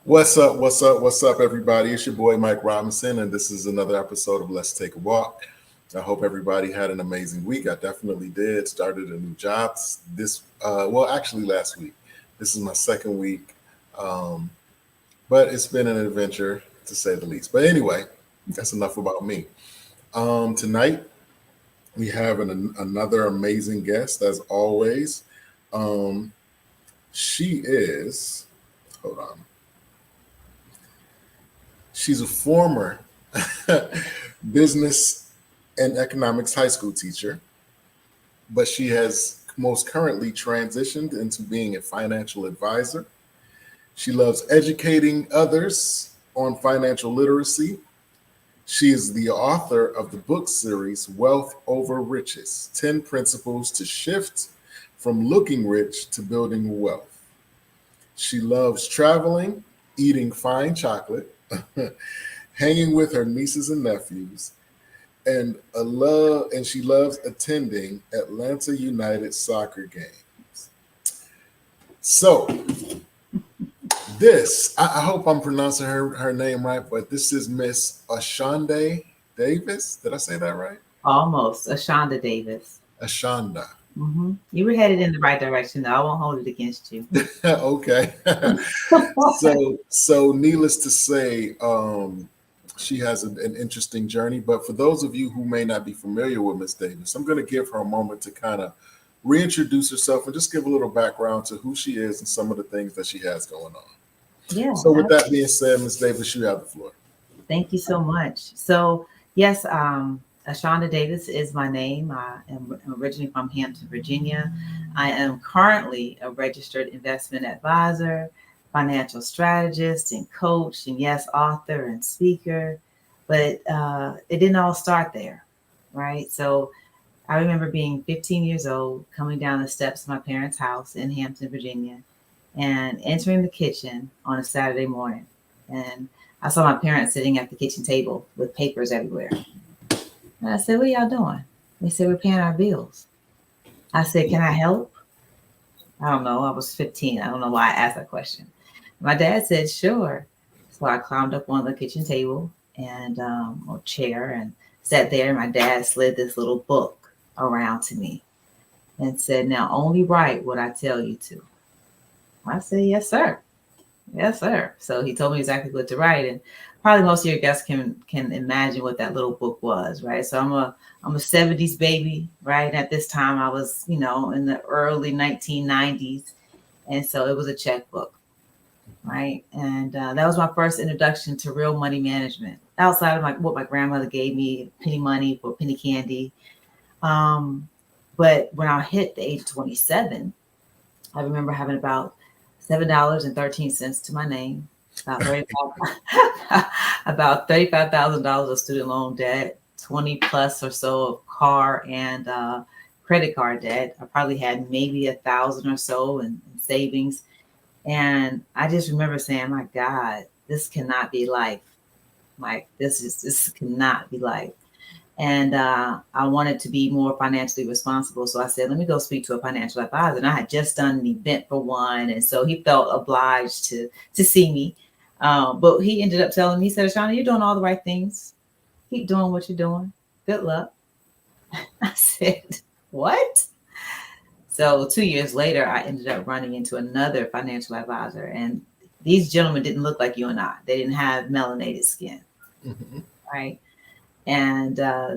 What's up? What's up? What's up, everybody? It's your boy Mike Robinson, and this is another episode of Let's Take a Walk. I hope everybody had an amazing week. I definitely did. Started a new job actually last week. This is my second week, um, but it's been an adventure to say the least. But anyway, that's enough about me. Tonight we have another amazing guest, as always. Um, she is. Hold on. She's a former business and economics high school teacher, but she has most currently transitioned into being a financial advisor. She loves educating others on financial literacy. She is the author of the book series Wealth Over Riches 10 Principles to Shift from Looking Rich to Building Wealth. She loves traveling, eating fine chocolate, hanging with her nieces and nephews, and she loves attending Atlanta United soccer games. So I hope I'm pronouncing her name right, but this is Miss Ashaunda Davis. Did I say that right? Almost. Ashaunda Davis. Ashaunda. You were headed in the right direction, though. I won't hold it against you. Okay. so needless to say, she has an interesting journey. But for those of you who may not be familiar with Miss Davis, I'm going to give her a moment to kind of reintroduce herself and just give a little background to who she is and some of the things that she has going on. Yeah. So with that being said, Miss Davis, you have the floor. Thank you so much. So yes, Ashaunda Davis is my name. I am originally from Hampton, Virginia. I am currently a registered investment advisor, financial strategist, and coach, and yes, author and speaker. But it didn't all start there, right? So I remember being 15 years old, coming down the steps of my parents' house in Hampton, Virginia, and entering the kitchen on a Saturday morning. And I saw my parents sitting at the kitchen table with papers everywhere. And I said, "What are y'all doing?" They said, "We're paying our bills." I said, "Can I help?" I don't know. I was 15. I don't know why I asked that question. My dad said, "Sure." So I climbed up on the kitchen table and or chair and sat there. My dad slid this little book around to me and said, "Now only write what I tell you to." I said, "Yes, sir. Yes, sir." So he told me exactly what to write, and probably most of your guests can imagine what that little book was, right? So I'm a 70s baby, right? At this time, I was, in the early 1990s, and so it was a checkbook, right? And that was my first introduction to real money management, outside of what my grandmother gave me, penny money for penny candy. But when I hit the age of 27, I remember having about $7.13 to my name, about $35,000 of student loan debt, 20 plus or so of car and credit card debt. I probably had maybe 1,000 or so in savings. And I just remember saying, "My God, this cannot be life. Like this cannot be life." And I wanted to be more financially responsible. So I said, "Let me go speak to a financial advisor." And I had just done an event for one. And so he felt obliged to see me. But he ended up telling me, he said, "Ashaunda, you're doing all the right things. Keep doing what you're doing. Good luck." I said, "What?" So 2 years later, I ended up running into another financial advisor. And these gentlemen didn't look like you and I. They didn't have melanated skin, right? And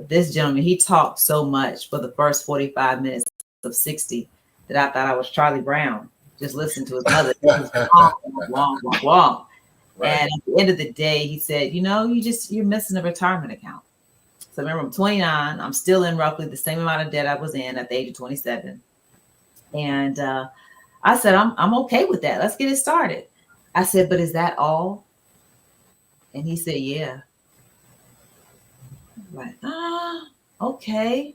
this gentleman, he talked so much for the first 45 minutes of 60 that I thought I was Charlie Brown. Just listen to his mother. Wong. Right. And at the end of the day, he said, "You're missing a retirement account." So remember, I'm 29. I'm still in roughly the same amount of debt I was in at the age of 27. And I said, I'm okay with that. Let's get it started. I said, "But is that all?" And he said, "Yeah." Like, okay.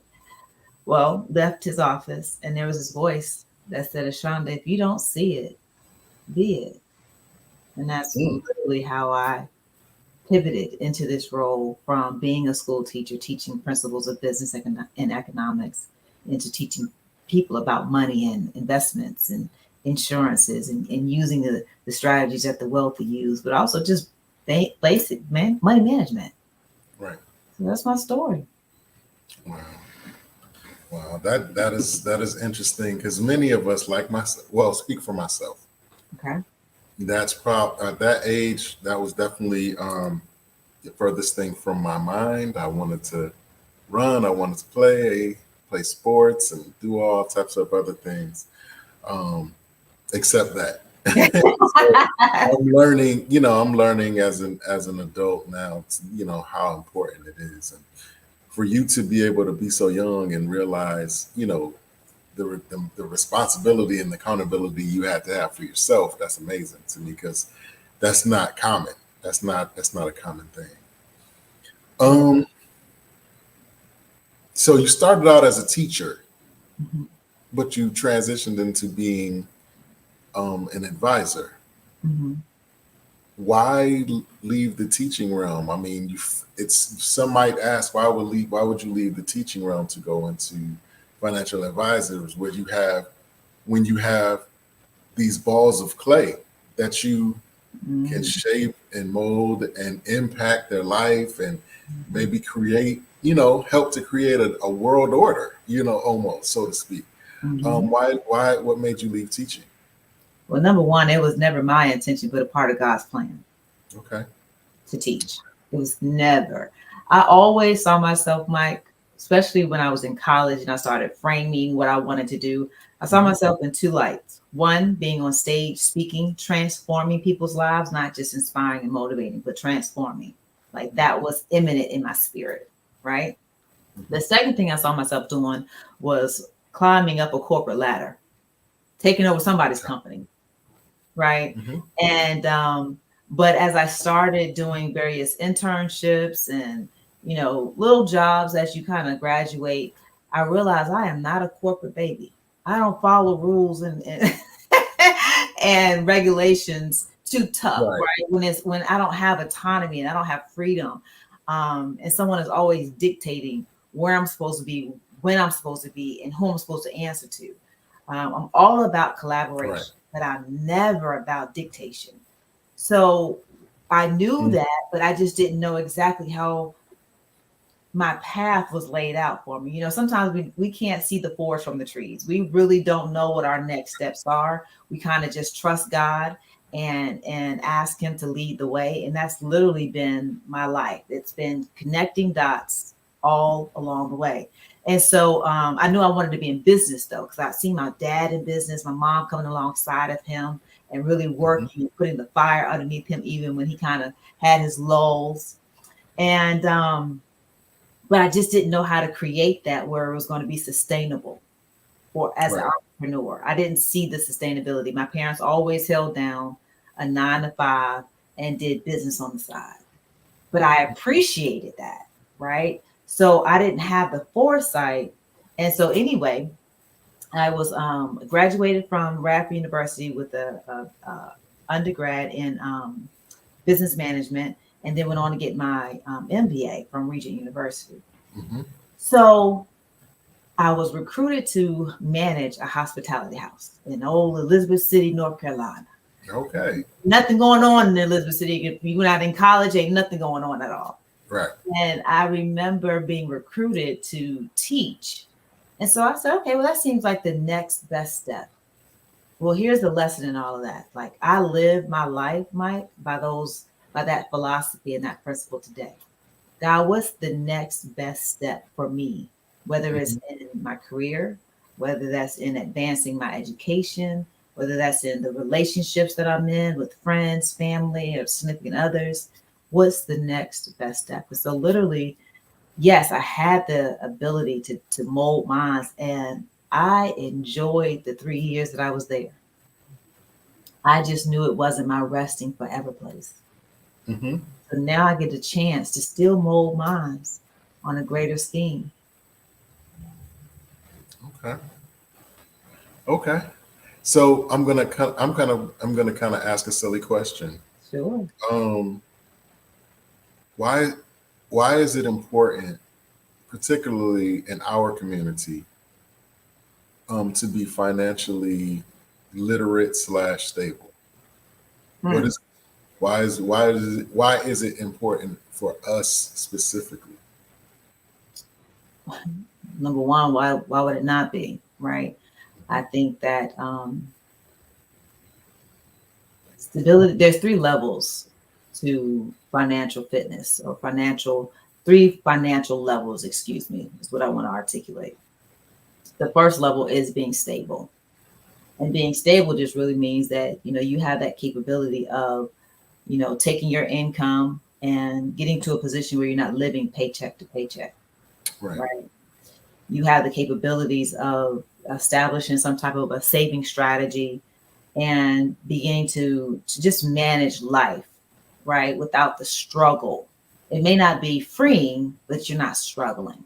Well, left his office, and there was this voice that said, "Ashaunda, if you don't see it, be it." And that's literally how I pivoted into this role, from being a school teacher, teaching principles of business and economics, into teaching people about money and investments and insurances and using the strategies that the wealthy use, but also just basic money management. Right. So that's my story. Wow. Wow. That is interesting because many of us, like myself, well, speak for myself. Okay. That's probably at that age, that was definitely the furthest thing from my mind. I wanted to run, I wanted to play sports and do all types of other things. Except that. So I'm learning as an adult now, how important it is. And for you to be able to be so young and realize, the responsibility and the accountability you had to have for yourself, that's amazing to me because that's not common. That's not a common thing. Um, so you started out as a teacher, Mhm. but you transitioned into being an advisor. Mhm. Why leave the teaching realm? I mean, it's some might ask why would you leave the teaching realm to go into financial advisors where when you have these balls of clay that you can Mhm. shape and mold and impact their life and maybe help to create a world order, almost, so to speak. Mhm. What made you leave teaching? Well, number one, it was never my intention, but a part of God's plan Okay. to teach. It was never. I always saw myself, Mike, especially when I was in college and I started framing what I wanted to do. I saw Hmm. myself in two lights. One, being on stage, speaking, transforming people's lives, not just inspiring and motivating, but transforming. Like that was imminent in my spirit, right? Hmm. The second thing I saw myself doing was climbing up a corporate ladder, taking over somebody's Okay. company, right? Hmm. And but as I started doing various internships and little jobs as you kind of graduate, I realized I am not a corporate baby. I don't follow rules and and regulations too tough, Right. right? When I don't have autonomy and I don't have freedom, and someone is always dictating where I'm supposed to be, when I'm supposed to be, and who I'm supposed to answer to. I'm all about Right. collaboration, but I'm never about dictation. So I knew Mm. that, but I just didn't know exactly how my path was laid out for me. Sometimes we can't see the forest from the trees. We really don't know what our next steps are. We kind of just trust God and ask him to lead the way. And that's literally been my life. It's been connecting dots all along the way. And so I knew I wanted to be in business though, because I'd seen my dad in business, my mom coming alongside of him and really Mhm. working, putting the fire underneath him, even when he kind of had his lulls. And but I just didn't know how to create that where it was going to be sustainable for as an Right. entrepreneur. I didn't see the sustainability. My parents always held down a 9 to 5 and did business on the side. But I appreciated that, right? So I didn't have the foresight. And so anyway, I was graduated from Radford University with a undergrad in business management, and then went on to get my MBA from Regent University. Hmm. So I was recruited to manage a hospitality house in old Elizabeth City, North Carolina. Okay. Nothing going on in Elizabeth City. If you went out in college, ain't nothing going on at all. Right. And I remember being recruited to teach. And so I said, okay, well, that seems like the next best step. Well, here's the lesson in all of that. Like I live my life, Mike, by that philosophy and that principle today. God, what's the next best step for me? Whether it's Hmm. in my career, whether that's in advancing my education, whether that's in the relationships that I'm in with friends, family, or significant others. What's the next best step? And so literally, yes, I had the ability to mold minds, and I enjoyed the 3 years that I was there. I just knew it wasn't my resting forever place. Hmm. So now I get a chance to still mold minds on a greater scheme. Okay. Okay. So I'm gonna ask a silly question. Sure. Um, why why is it important, particularly in our community, to be financially literate slash stable? What Hmm. is why is it important for us specifically? Number one, why would it not be, right? I think that stability, there's three levels to financial fitness, or three financial levels, excuse me, is what I want to articulate. The first level is being stable. And being stable just really means that, you have that capability of, taking your income and getting to a position where you're not living paycheck to paycheck, Right. right? You have the capabilities of establishing some type of a saving strategy and beginning to just manage life, right? Without the struggle. It may not be freeing, but you're not struggling.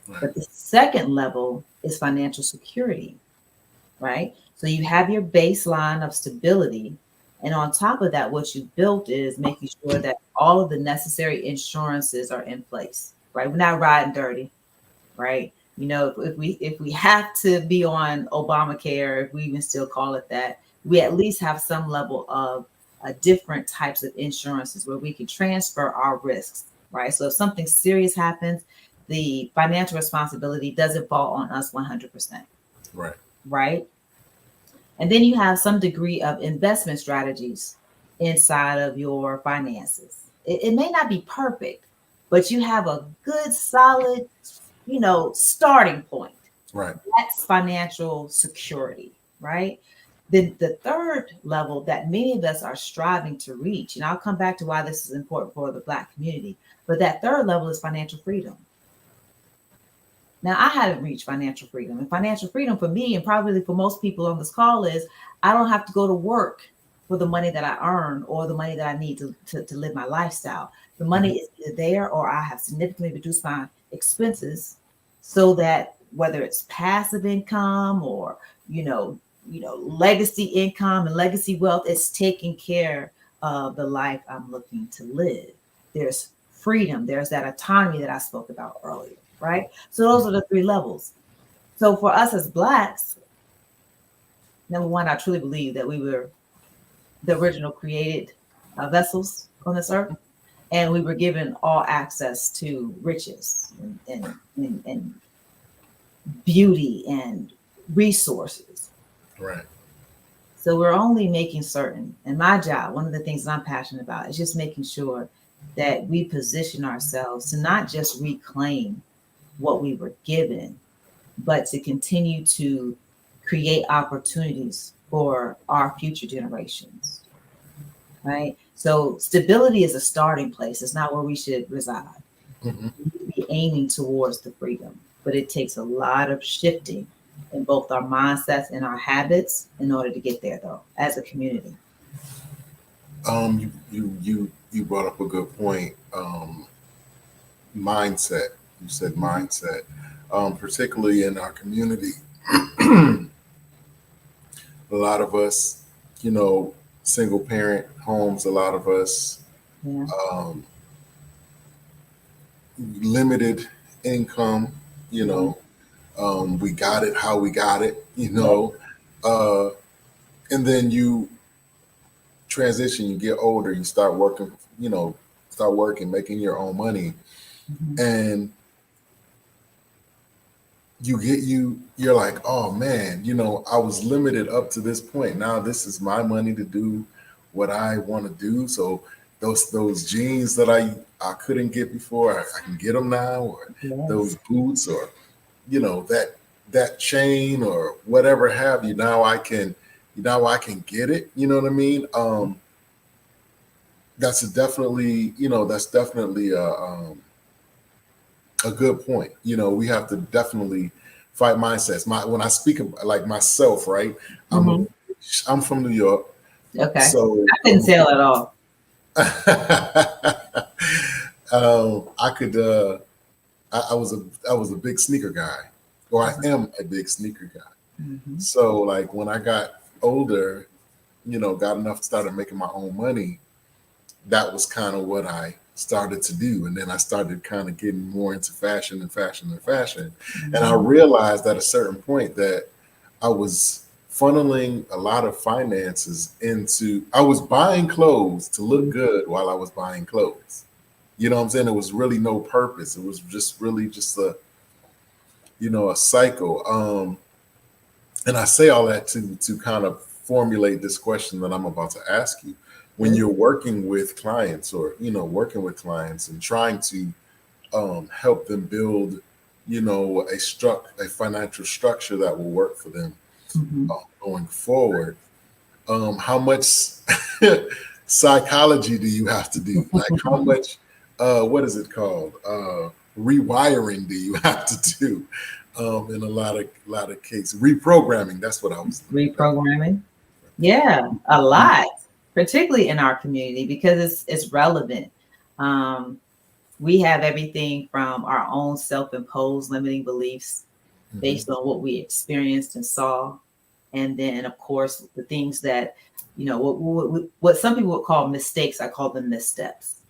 Right. But the second level is financial security, right? So you have your baseline of stability. And on top of that, what you built is making sure that all of the necessary insurances are in place, right? We're not riding dirty, right? If we have to be on Obamacare, if we even still call it that, we at least have some level of different types of insurances where we can transfer our risks, right? So if something serious happens, the financial responsibility doesn't fall on us 100%, Right. right? And then you have some degree of investment strategies inside of your finances. It may not be perfect, but you have a good, solid, starting point. Right. That's financial security, right? The third level that many of us are striving to reach, and I'll come back to why this is important for the Black community, but that third level is financial freedom. Now, I haven't reached financial freedom. And financial freedom for me, and probably for most people on this call, is I don't have to go to work for the money that I earn or the money that I need to live my lifestyle. The money is either there, or I have significantly reduced my expenses so that whether it's passive income or, legacy income and legacy wealth, it's taking care of the life I'm looking to live. There's freedom. There's that autonomy that I spoke about earlier, right? So those are the three levels. So for us as Blacks, number one, I truly believe that we were the original created vessels on this earth, and we were given all access to riches and beauty and resources. Right. So we're only making certain, and my job, one of the things that I'm passionate about, is just making sure that we position ourselves to not just reclaim what we were given, but to continue to create opportunities for our future generations, right? So stability is a starting place. It's not where we should reside. Mm-hmm. We need to be aiming towards the freedom, but it takes a lot of shifting in both our mindsets and our habits in order to get there, though, as a community. You brought up a good point. Mindset. You said mindset. Particularly in our community, a lot of us, single parent homes. A lot of us, Yeah. limited income. We got it how we got it. And then you transition, you get older, you start working, making your own money. Mhm. And you're like, oh man, I was limited up to this point. Now this is my money to do what I want to do. So those jeans that I couldn't get before, I can get them now, or those Yes. boots, or that chain, or whatever have you. Now I can get it. You know what I mean? That's definitely a good point. We have to definitely fight mindsets. When I speak of, like, myself, right? Mhm. I'm from New York, Okay. so I couldn't tell at all. I could. I was a big sneaker guy, or I am a big sneaker guy. Mhm. So like when I got older, got enough, started making my own money, that was kind of what I started to do. And then I started kind of getting more into fashion and fashion and fashion. And I Mhm. realized at a certain point that I was funneling a lot of finances into, I was buying clothes to look good while I was buying clothes. You know what I'm saying? It was really no purpose. It was just really just a, a cycle. And I say all that to kind of formulate this question that I'm about to ask you. When you're working with clients, or working with clients and trying to help them build, a financial structure that will work for them going forward, how much psychology do you have to do? Like, how much, what is it called? Rewiring do you have to do? In a lot of cases, reprogramming. That's what I was. Reprogramming. Yeah, a lot, particularly in our community, because it's relevant. We have everything from our own self-imposed limiting beliefs based on what we experienced and saw, and then of course the things that what some people would call mistakes, I call them missteps.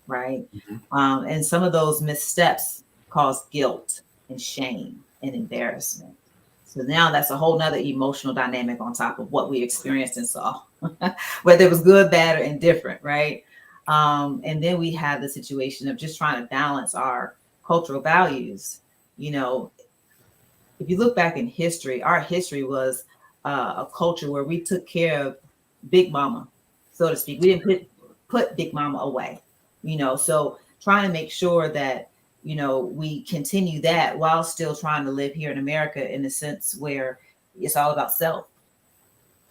Right. And some of those missteps cause guilt and shame and embarrassment. So now that's a whole nother emotional dynamic on top of what we experienced and saw, whether it was good, bad, or indifferent, right? And then we have the situation of just trying to balance our cultural values. If you look back in history, our history was a culture where we took care of Big Mama, so to speak. We didn't put Big Mama away, so trying to make sure that we continue that while still trying to live here in America in a sense where it's all about self.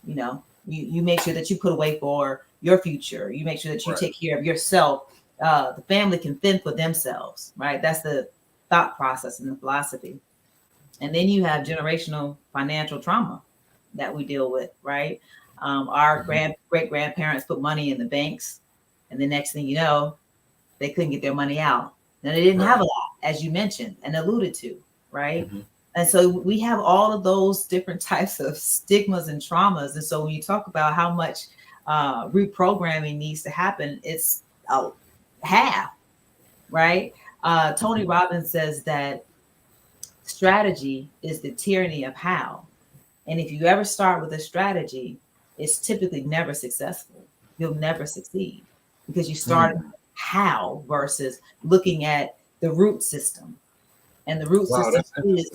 You make sure that you put away for your future. You make sure that you take care of yourself. The family can fend for themselves, right? That's the thought process and the philosophy. And then you have generational financial trauma that we deal with, right? Our great grandparents put money in the banks, and the next thing you know, they couldn't get their money out. Now they didn't have a lot, as you mentioned and alluded to, right? And so we have all of those different types of stigmas and traumas. And so when you talk about how much reprogramming needs to happen, it's half, right? Tony Robbins says that strategy is the tyranny of how. And if you ever start with a strategy, it's typically never successful. You'll never succeed because you started how versus looking at the root system. And the root system is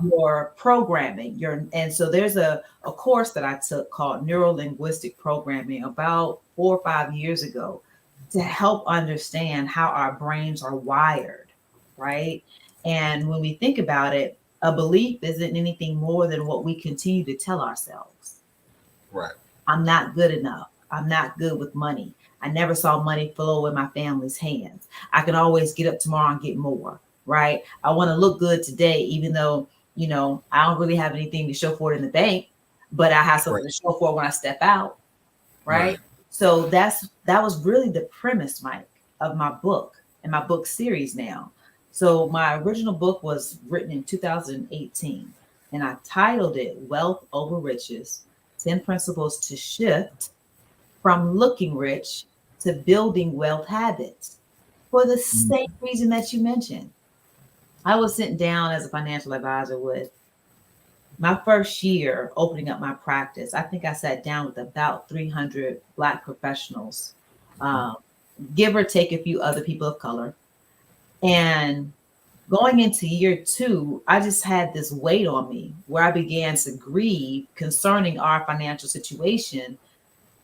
your programming. And so there's a course that I took called Neuro-Linguistic Programming about 4 or 5 years ago to help understand how our brains are wired, right? And when we think about it, a belief isn't anything more than what we continue to tell ourselves. Right. I'm not good enough. I'm not good with money. I never saw money flow in my family's hands. I can always get up tomorrow and get more, right? I want to look good today, even though, I don't really have anything to show for it in the bank, but I have something to show for it when I step out, right? So that was really the premise, Mike, of my book and my book series now. So my original book was written in 2018, and I titled it Wealth Over Riches, 10 Principles to Shift from Looking Rich to Building Wealth Habits, for the same reason that you mentioned. I was sitting down as a financial advisor with my first year opening up my practice. I think I sat down with about 300 Black professionals, give or take a few other people of color. And going into year 2, I just had this weight on me where I began to grieve concerning our financial situation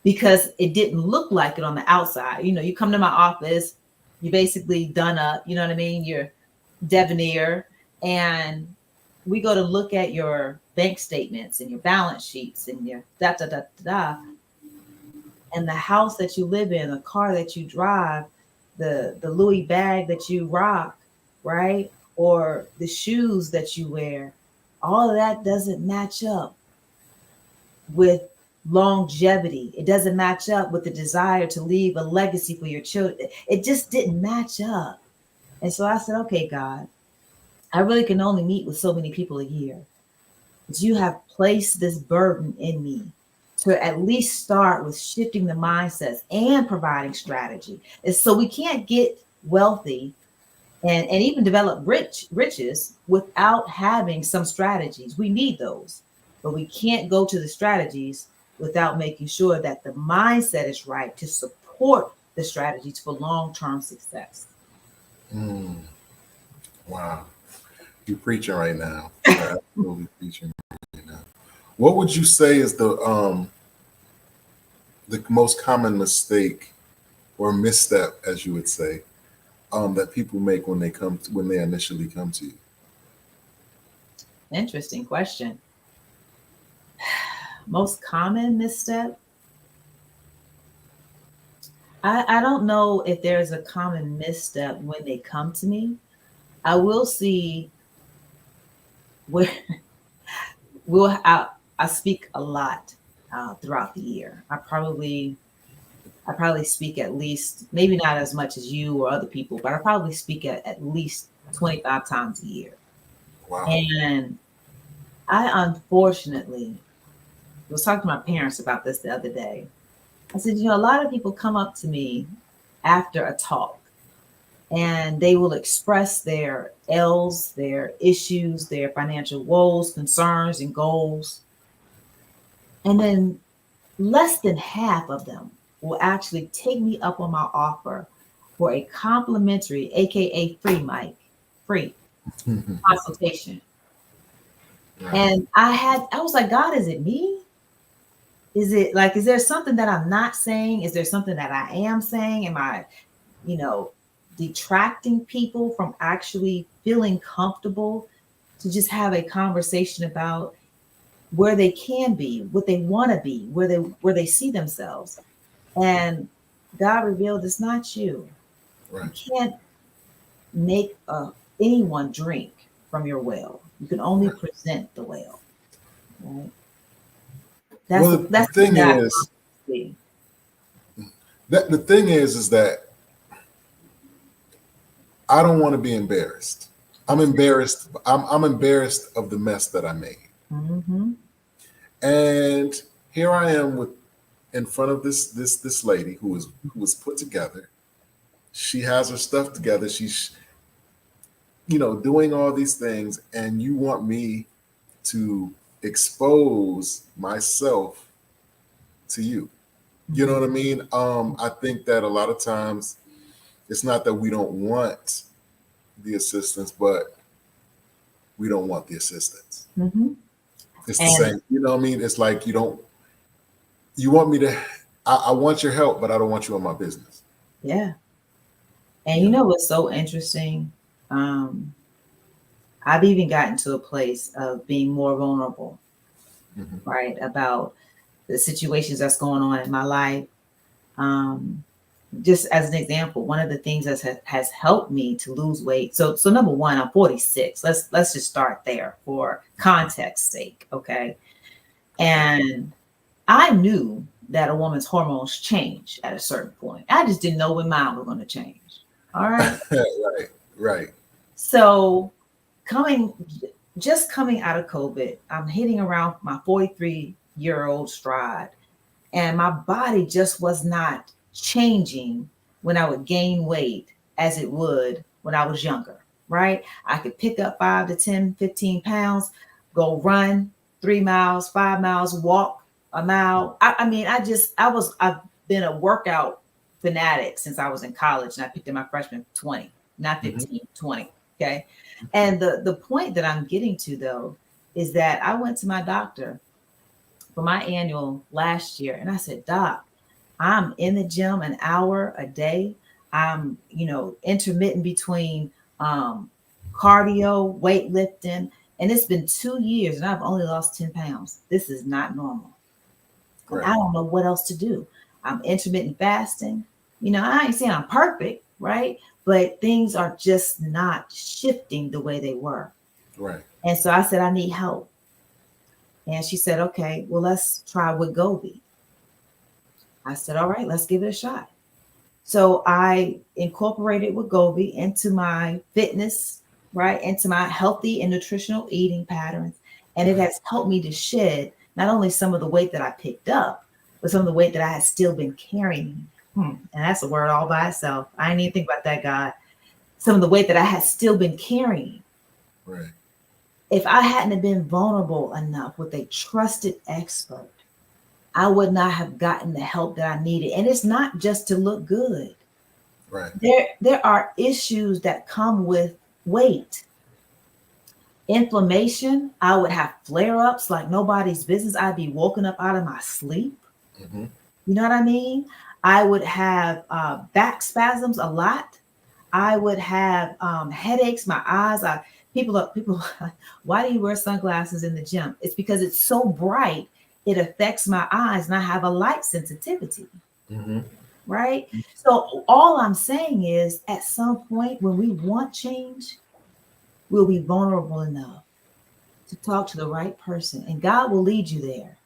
because it didn't look like it on the outside. You come to my office, you're basically done up, you know what I mean? You're debonair, and we go to look at your bank statements and your balance sheets and your and the house that you live in, the car that you drive, the Louis bag that you rock, right? Or the shoes that you wear. All of that doesn't match up with longevity. It doesn't match up with the desire to leave a legacy for your children. It just didn't match up. And so I said, okay, God, I really can only meet with so many people a year. But you have placed this burden in me to at least start with shifting the mindsets and providing strategy. And so we can't get wealthy and even develop riches without having some strategies. We need those. but we can't go to the strategies without making sure that the mindset is right to support the strategies for long-term success. Mm, wow. You're preaching right now. You're absolutely preaching right now. What would you say is the most common mistake or misstep, as you would say, that people make when when they initially come to you? Interesting question. Most common misstep? I don't know if there's a common misstep when they come to me. I will see where I speak a lot throughout the year. I probably speak at least, maybe not as much as you or other people, but I probably speak at least 25 times a year. Wow. And I unfortunately was talking to my parents about this the other day. I said, a lot of people come up to me after a talk and they will express their ills, their issues, their financial woes, concerns, and goals. And then less than half of them will actually take me up on my offer for a complimentary, AKA free consultation. Right. And I was like, God, is it me? Is there something that I'm not saying? Is there something that I am saying? Am I, you know, detracting people from actually feeling comfortable to just have a conversation about where they can be, what they want to be, where they see themselves? And God revealed it's not you. You Right. can't make anyone drink from your well. You can only Right. present the well. Right? Well, the That's the thing thing that I is, see. the thing is that I don't want to be embarrassed. I'm embarrassed. I'm embarrassed of the mess that I made. Mm-hmm. And here I am with in front of this lady who was put together. She has her stuff together. She's doing all these things, and you want me to expose myself to you. You know Mm-hmm. what I mean? I think that a lot of times it's not that we don't want the assistance, but we don't want the assistance. Mm-hmm. It's the And same. You know what I mean? It's like you want me to, I want your help, but I don't want you in my business. yeah. And You you know? know what's so interesting? Um, I've even gotten to a place of being more vulnerable, Mhm. right? About the situations that's going on in my life. Um, just as an example, one of the things that has helped me to lose weight. So number one, I'm 46. Let's just start there for context sake, okay? Okay. And I knew that a woman's hormones change at a certain point. I just didn't know when mine were going to change. All right. Right. Right. So coming coming out of COVID, I'm hitting around my 43-year-old stride, and my body just was not changing when I would gain weight as it would when I was younger, right? I could pick up 5 to 10, 15 pounds, go run 3 miles, 5 miles, walk a mile. I mean, I've been a workout fanatic since I was in college, and I picked up my freshman 20, not Mhm. 15, 20. Okay. And the point that I'm getting to though is that I went to my doctor for my annual last year. And I said, Doc, I'm in the gym an hour a day. I'm, intermittent between cardio, weightlifting. And it's been 2 years and I've only lost 10 pounds. This is not normal. And I Right. don't know what else to do. I'm intermittent fasting. I ain't saying I'm perfect, right? But things are just not shifting the way they were. Right. And so I said, I need help. And she said, okay, well, let's try Wegovy. I said, all right, let's give it a shot. So I incorporated Wegovy into my fitness, right, into my healthy and nutritional eating patterns. And it Right. has helped me to shed not only some of the weight that I picked up, but some of the weight that I had still been carrying. And that's a word all by itself. I didn't even think about that, God. Some of the weight that I had still been carrying. Right. If I hadn't have been vulnerable enough with a trusted expert, I would not have gotten the help that I needed. And it's not just to look good. Right. There are issues that come with weight. Inflammation, I would have flare-ups like nobody's business. I'd be woken up out of my sleep. Mm-hmm. You know what I mean? I would have back spasms a lot. I would have headaches, my eyes. People, why do you wear sunglasses in the gym? It's because it's so bright, it affects my eyes, and I have a light sensitivity. Mm-hmm. Right? So all I'm saying is, at some point when we want change, we'll be vulnerable enough to talk to the right person, and God will lead you there.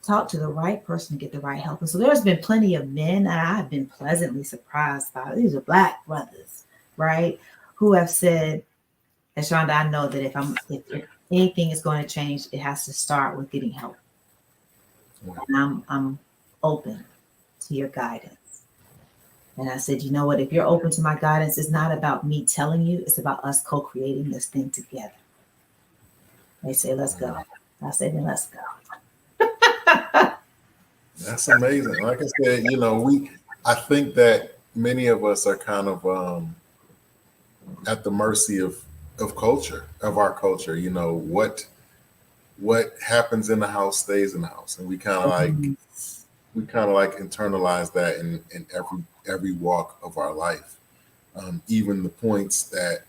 Talk to the right person to get the right help. And so there's been plenty of men, and I've been pleasantly surprised by, these are Black brothers, right, who have said, Ashaunda, I know that if anything is going to change, it has to start with getting help. And I'm open to your guidance. And I said, you know what? If you're open to my guidance, it's not about me telling you, it's about us co-creating this thing together. They say, let's go. I said, then let's go. That's amazing. Like I said, I think that many of us are kind of at the mercy of culture, of our culture. What happens in the house stays in the house, and we kind of like internalize that in every walk of our life, even the points that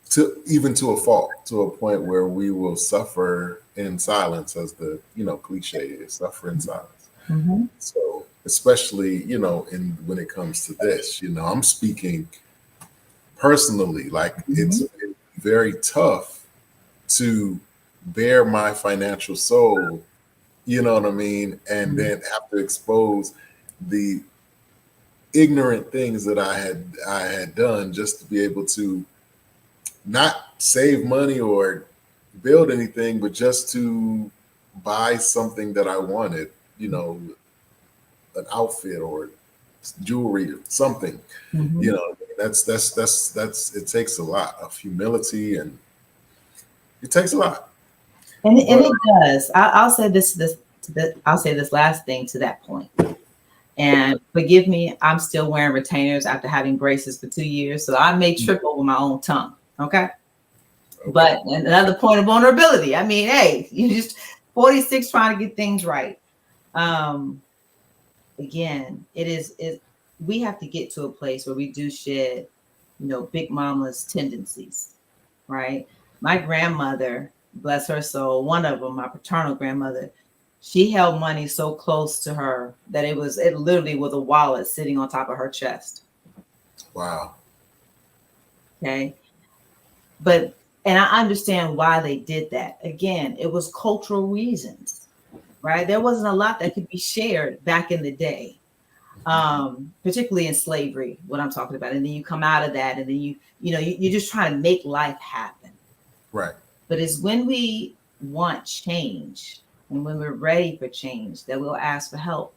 to a fault, to a point where we will suffer in silence, as the cliche is, suffer in silence. Mm-hmm. So especially when it comes to this, I'm speaking personally, like it's been very tough to bear my financial soul, you know what I mean, and then have to expose the ignorant things that I had done just to be able to not save money or build anything, but just to buy something that I wanted, an outfit or jewelry or something. Mm-hmm. That's it takes a lot of humility, and it takes a lot. And But it does. I'll say I'll say this last thing to that point. And forgive me, I'm still wearing retainers after having braces for 2 years. So I may trip over my own tongue. Okay. But another point of vulnerability. I mean, hey, you just 46 trying to get things right. Again, we have to get to a place where we do shed, big mama's tendencies, right? My grandmother, bless her soul, one of them, my paternal grandmother, she held money so close to her that it literally was a wallet sitting on top of her chest. wow. Okay. And I understand why they did that. Again, it was cultural reasons, right? There wasn't a lot that could be shared back in the day, particularly in slavery, what I'm talking about. And then you come out of that, and then you're just trying to make life happen. Right. But it's when we want change and when we're ready for change that we'll ask for help.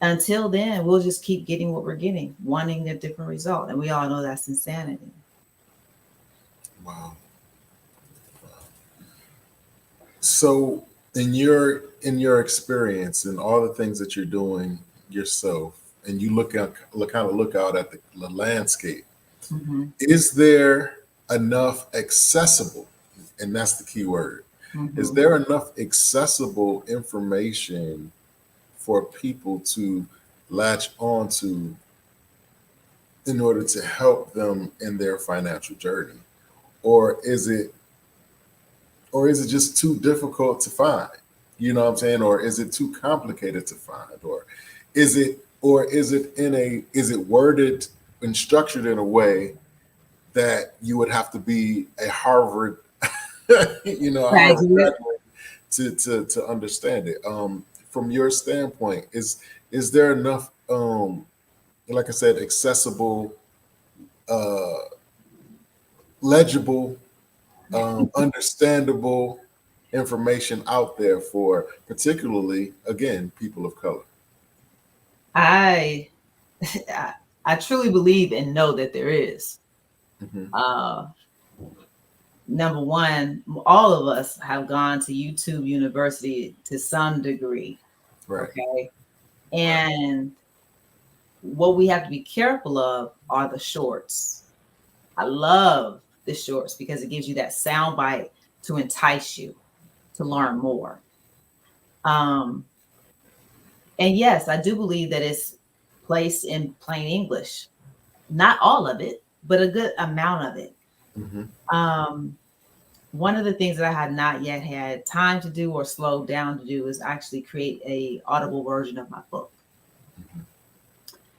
Until then, we'll just keep getting what we're getting, wanting a different result. And we all know that's insanity. Wow. So in your experience and all the things that you're doing yourself, and you look out at the landscape, Mm-hmm. is there enough accessible, and that's the key word, is Mm-hmm. there enough accessible information for people to latch onto in order to help them in their financial journey? Or is it just too difficult to find? You know what I'm saying? Or is it too complicated to find? Or is it worded and structured in a way that you would have to be a Harvard, a Harvard Graduate. graduate to understand it? From your standpoint, is there enough, like I said, accessible, uh, legible, understandable information out there for particularly, again, people of color? I I truly believe and know that there is. Mm-hmm. Uh, number one, all of us have gone to YouTube University to some degree. Right. Okay. Right. And what we have to be careful of are the shorts. I love the shorts because it gives you that sound bite to entice you to learn more. Um, and yes, I do believe that it's placed in plain English. Not all of it, but a good amount of it. Mm-hmm. Um, one of the things that I had not yet had time to do or slowed down to do is actually create a audible version of my book. Mm-hmm.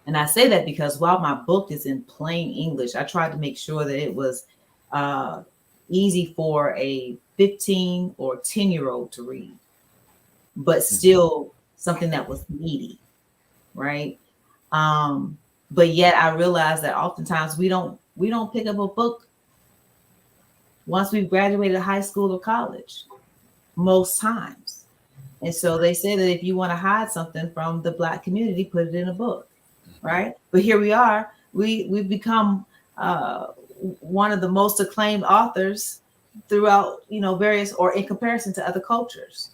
And I say that because while my book is in plain English, I tried to make sure that it was uh, easy for a 15 or 10-year-old to read, but Mm-hmm. still something that was meaty, right? But yet I realized that oftentimes we don't pick up a book once we've graduated high school or college, most times. And so they say that if you want to hide something from the Black community, put it in a book, right? But here we are. We've become uh, one of the most acclaimed authors throughout, various or in comparison to other cultures.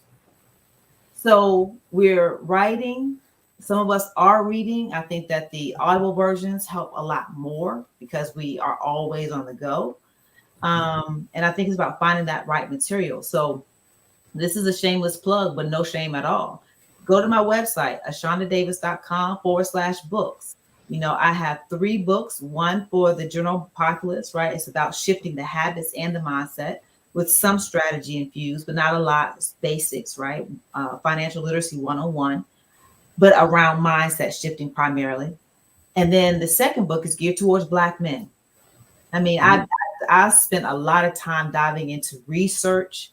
So we're writing. Some of us are reading. I think that the audible versions help a lot more because we are always on the go. And I think it's about finding that right material. So this is a shameless plug, but no shame at all. Go to my website, ashaundadavis.com/books. I have 3 books, one for the general populace, right? It's about shifting the habits and the mindset with some strategy infused, but not a lot. It's basics, right? Financial literacy 101, but around mindset shifting primarily. And then the second book is geared towards Black men. I mean, I spent a lot of time diving into research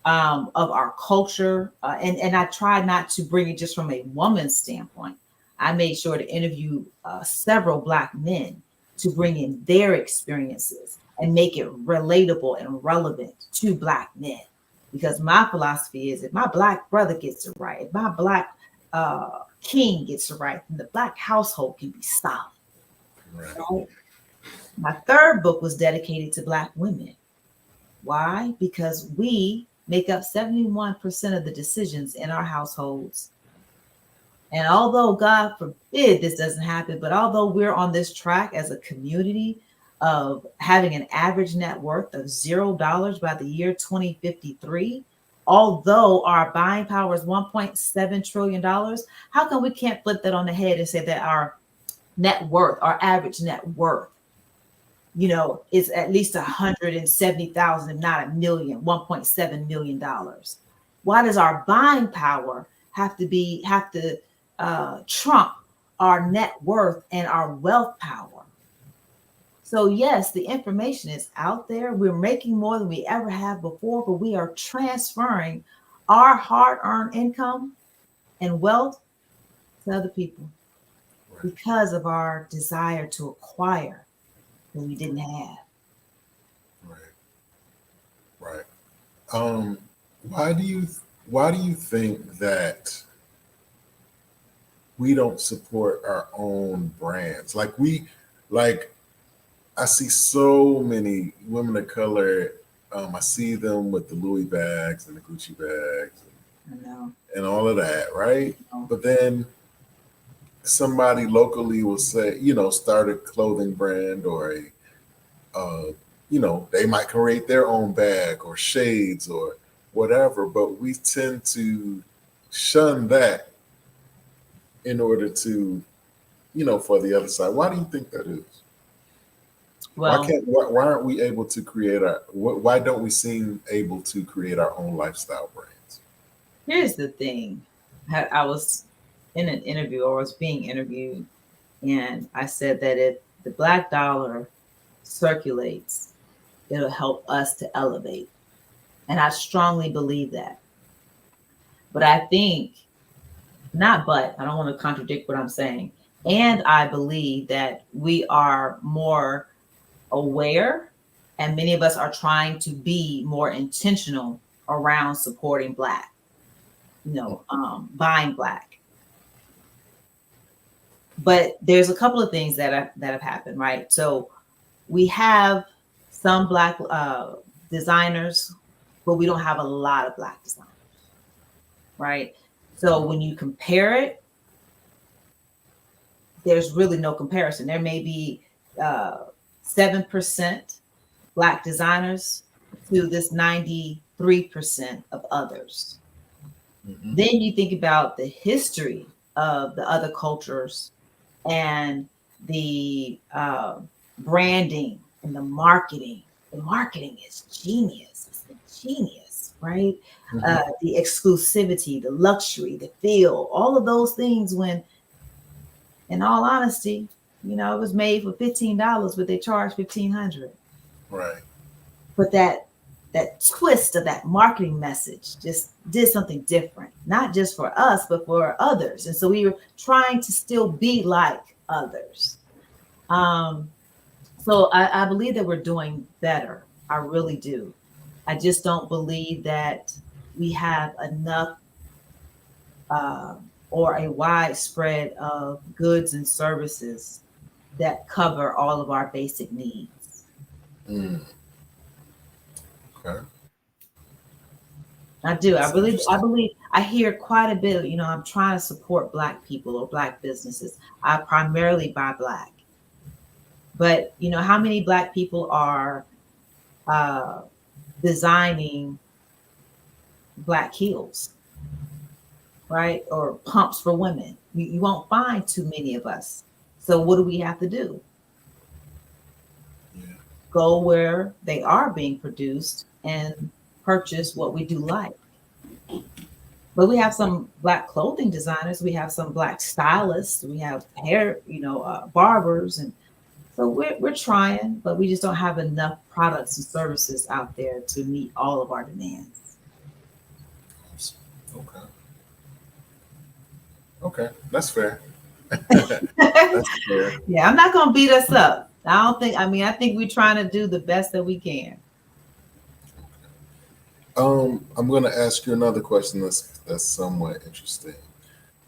of our culture. And I tried not to bring it just from a woman's standpoint. I made sure to interview several Black men to bring in their experiences and make it relatable and relevant to Black men. Because my philosophy is if my Black brother gets it right, if my Black king gets it right, then the Black household can be solid. Right. Right? My third book was dedicated to Black women. Why? Because we make up 71% of the decisions in our households. And although God forbid this doesn't happen, but although we're on this track as a community of having an average net worth of $0 by the year 2053, although our buying power is $1.7 trillion, how come we can't flip that on the head and say that our net worth, our average net worth, is at least 170,000, if not a million, $1.7 million. Why does our buying power have to trump our net worth and our wealth power? So yes, the information is out there. We're making more than we ever have before, but we are transferring our hard-earned income and wealth to other people Right. because of our desire to acquire that we didn't have. Right. Right. Um, why do you think that we don't support our own brands? Like I see so many women of color. I see them with the Louis bags and the Gucci bags I know. and all of that, right? I know. But then somebody locally will say, start a clothing brand or they might create their own bag or shades or whatever, but we tend to shun that in order to, for the other side. Why do you think that is? Well, Why aren't we able to create why don't we seem able to create our own lifestyle brands? here's the thing. I was in an interview or was being interviewed, and I said that if the Black dollar circulates, it'll help us to elevate. And I strongly believe that. But I think, I don't want to contradict what I'm saying. And I believe that we are more aware, and many of us are trying to be more intentional around supporting Black, buying Black. But there's a couple of things that have happened, right? So we have some Black designers, but we don't have a lot of Black designers, right? So when you compare it, there's really no comparison. There may be 7% Black designers to this 93% of others. Mhm. Then you think about the history of the other cultures and the branding and the marketing. The marketing is genius. It's genius, right? Mhm. The exclusivity, the luxury, the feel, all of those things. When, in all honesty, it was made for $15, but they charged $1,500. Right. But that twist of that marketing message just did something different, not just for us, but for others. And so we were trying to still be like others. So I believe that we're doing better. I really do. I just don't believe that we have enough or a widespread of goods and services that cover all of our basic needs. Mm. Okay. I do. That's I interesting. believe I hear quite a bit of, I'm trying to support Black people or Black businesses. I primarily buy Black. But, how many Black people are uh, designing Black heels, right? Or pumps for women? You won't find too many of us. So what do we have to do? Yeah. Go where they are being produced and purchase what we do like. But we have some Black clothing designers. We have some Black stylists. We have hair, barbers, and so we're trying, but we just don't have enough products and services out there to meet all of our demands. Okay. Okay. That's fair. That's fair. Yeah, I'm not gonna beat us up. I don't think. I mean, I think we're trying to do the best that we can. I'm going to ask you another question that's somewhat interesting.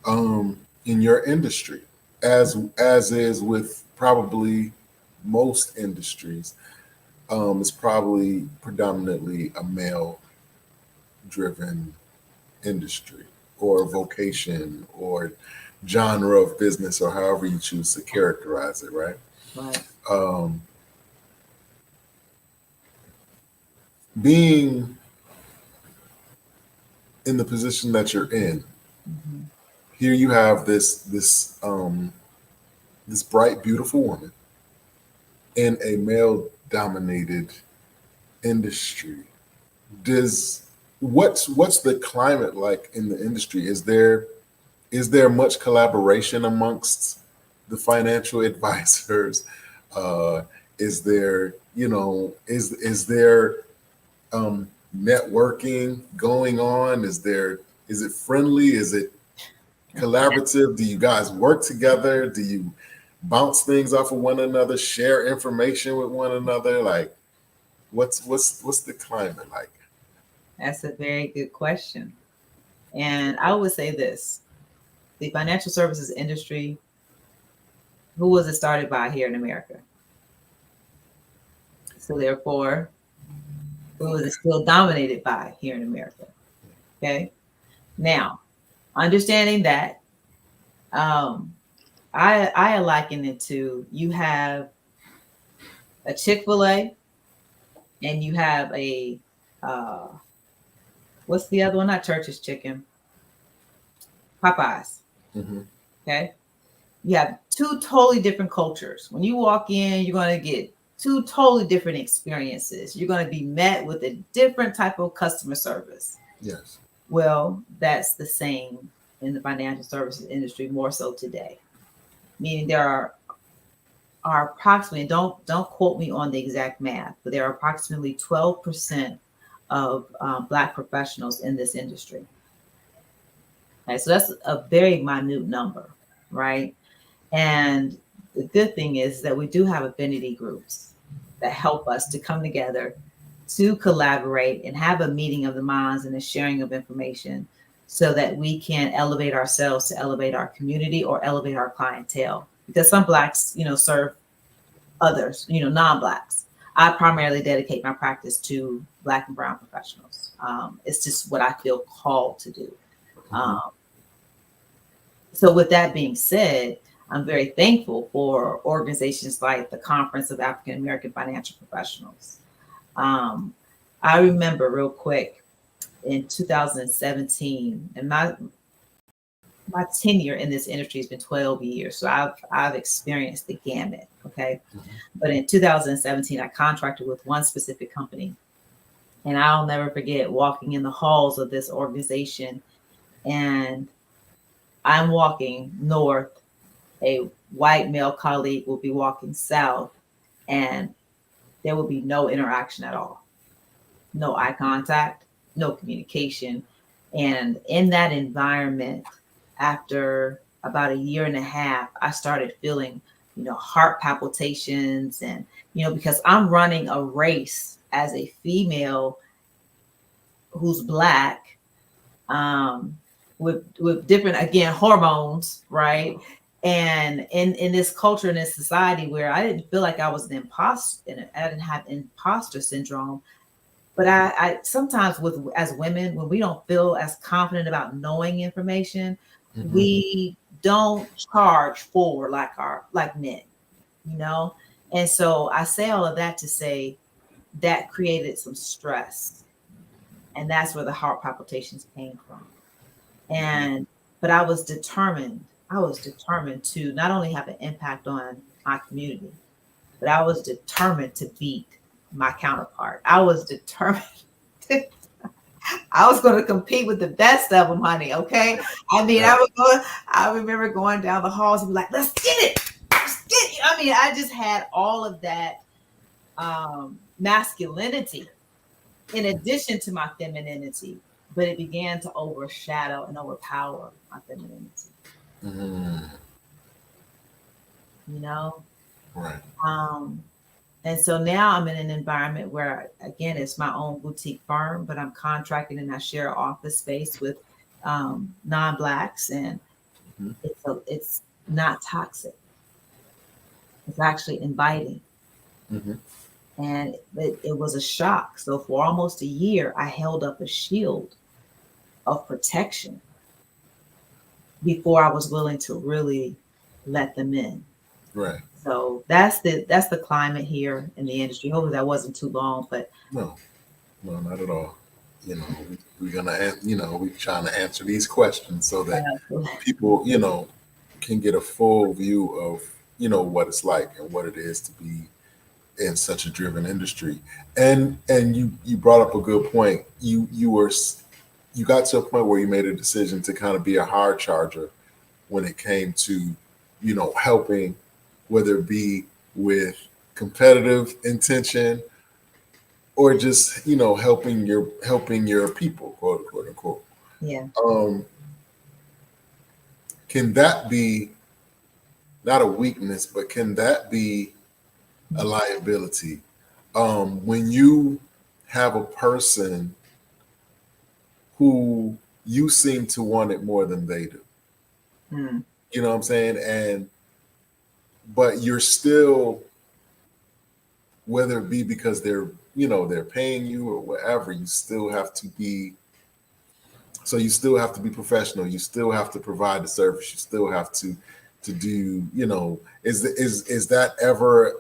In your industry, as is with probably most industries, it's probably predominantly a male-driven industry or vocation or genre of business or however you choose to characterize it, right? Right. Being in the position that you're in, Mm-hmm. here you have this bright, beautiful woman in a male-dominated industry. Does what's the climate like in the industry? Is there much collaboration amongst the financial advisors? Uh, is there is there networking going on? Is it friendly? Is it collaborative? Do you guys work together? Do you bounce things off of one another? Share information with one another? Like, what's the climate like? That's a very good question. And I would say this: the financial services industry, who was it started by here in America? So therefore, who is it still dominated by here in America? Okay. Now, understanding that, I liken it to, you have a Chick-fil-A and you have a uh, what's the other one? Not Church's Chicken, Popeyes. Mm-hmm. Okay. You have two totally different cultures. When you walk in, you're going to get two totally different experiences. You're going to be met with a different type of customer service. Yes. Well, that's the same in the financial services industry, more so today. Meaning there are approximately, don't quote me on the exact math, but there are approximately 12% of Black professionals in this industry. Okay, so that's a very minute number, right? And the good thing is that we do have affinity groups that help us to come together to collaborate and have a meeting of the minds and a sharing of information so that we can elevate ourselves to elevate our community or elevate our clientele. Because some Blacks, serve others, non-Blacks. I primarily dedicate my practice to Black and brown professionals. It's just what I feel called to do. Um, so with that being said, I'm very thankful for organizations like the Conference of African American Financial Professionals. I remember real quick in 2017, and my tenure in this industry has been 12 years. So I've experienced the gamut. Okay. But in 2017, I contracted with one specific company. And I'll never forget walking in the halls of this organization. And I'm walking north, a white male colleague will be walking south, and there will be no interaction at all. No eye contact, no communication. And in that environment, after about a year and a half, I started feeling, heart palpitations. And, because I'm running a race as a female who's Black, with different, again, hormones, right? And in this culture, in this society where I didn't feel like I was an imposter, and I didn't have imposter syndrome. But I sometimes as women, when we don't feel as confident about knowing information, we don't charge forward like men, And so I say all of that to say that created some stress, and that's where the heart palpitations came from. But I was determined. I was determined to not only have an impact on my community, but I was determined to beat my counterpart. I was determined. I was going to compete with the best of them, honey. Okay. I mean, I remember going down the halls and be like, let's get it. Let's get it. I mean, I just had all of that masculinity in addition to my femininity, but it began to overshadow and overpower my femininity. Right. And so now I'm in an environment where, again, it's my own boutique firm, but I'm contracting and I share office space with non-Blacks, and it's not toxic. It's actually inviting. And it was a shock. So for almost a year, I held up a shield of protection before I was willing to really let them in. Right. So that's the climate here in the industry. Hopefully that wasn't too long, but no, not at all. We're gonna, we're trying to answer these questions so that people, can get a full view of, what it's like and what it is to be in such a driven industry. And you brought up a good point. You got to a point where you made a decision to kind of be a hard charger when it came to, helping, whether it be with competitive intention or just, helping your people, quote unquote. Yeah. Can that be not a weakness, but can that be a liability? When you have a person who you seem to want it more than they do. You know what I'm saying? But you're still, whether it be because they're paying you or whatever, you still have to be professional. You still have to provide the service. You still have to do, is that ever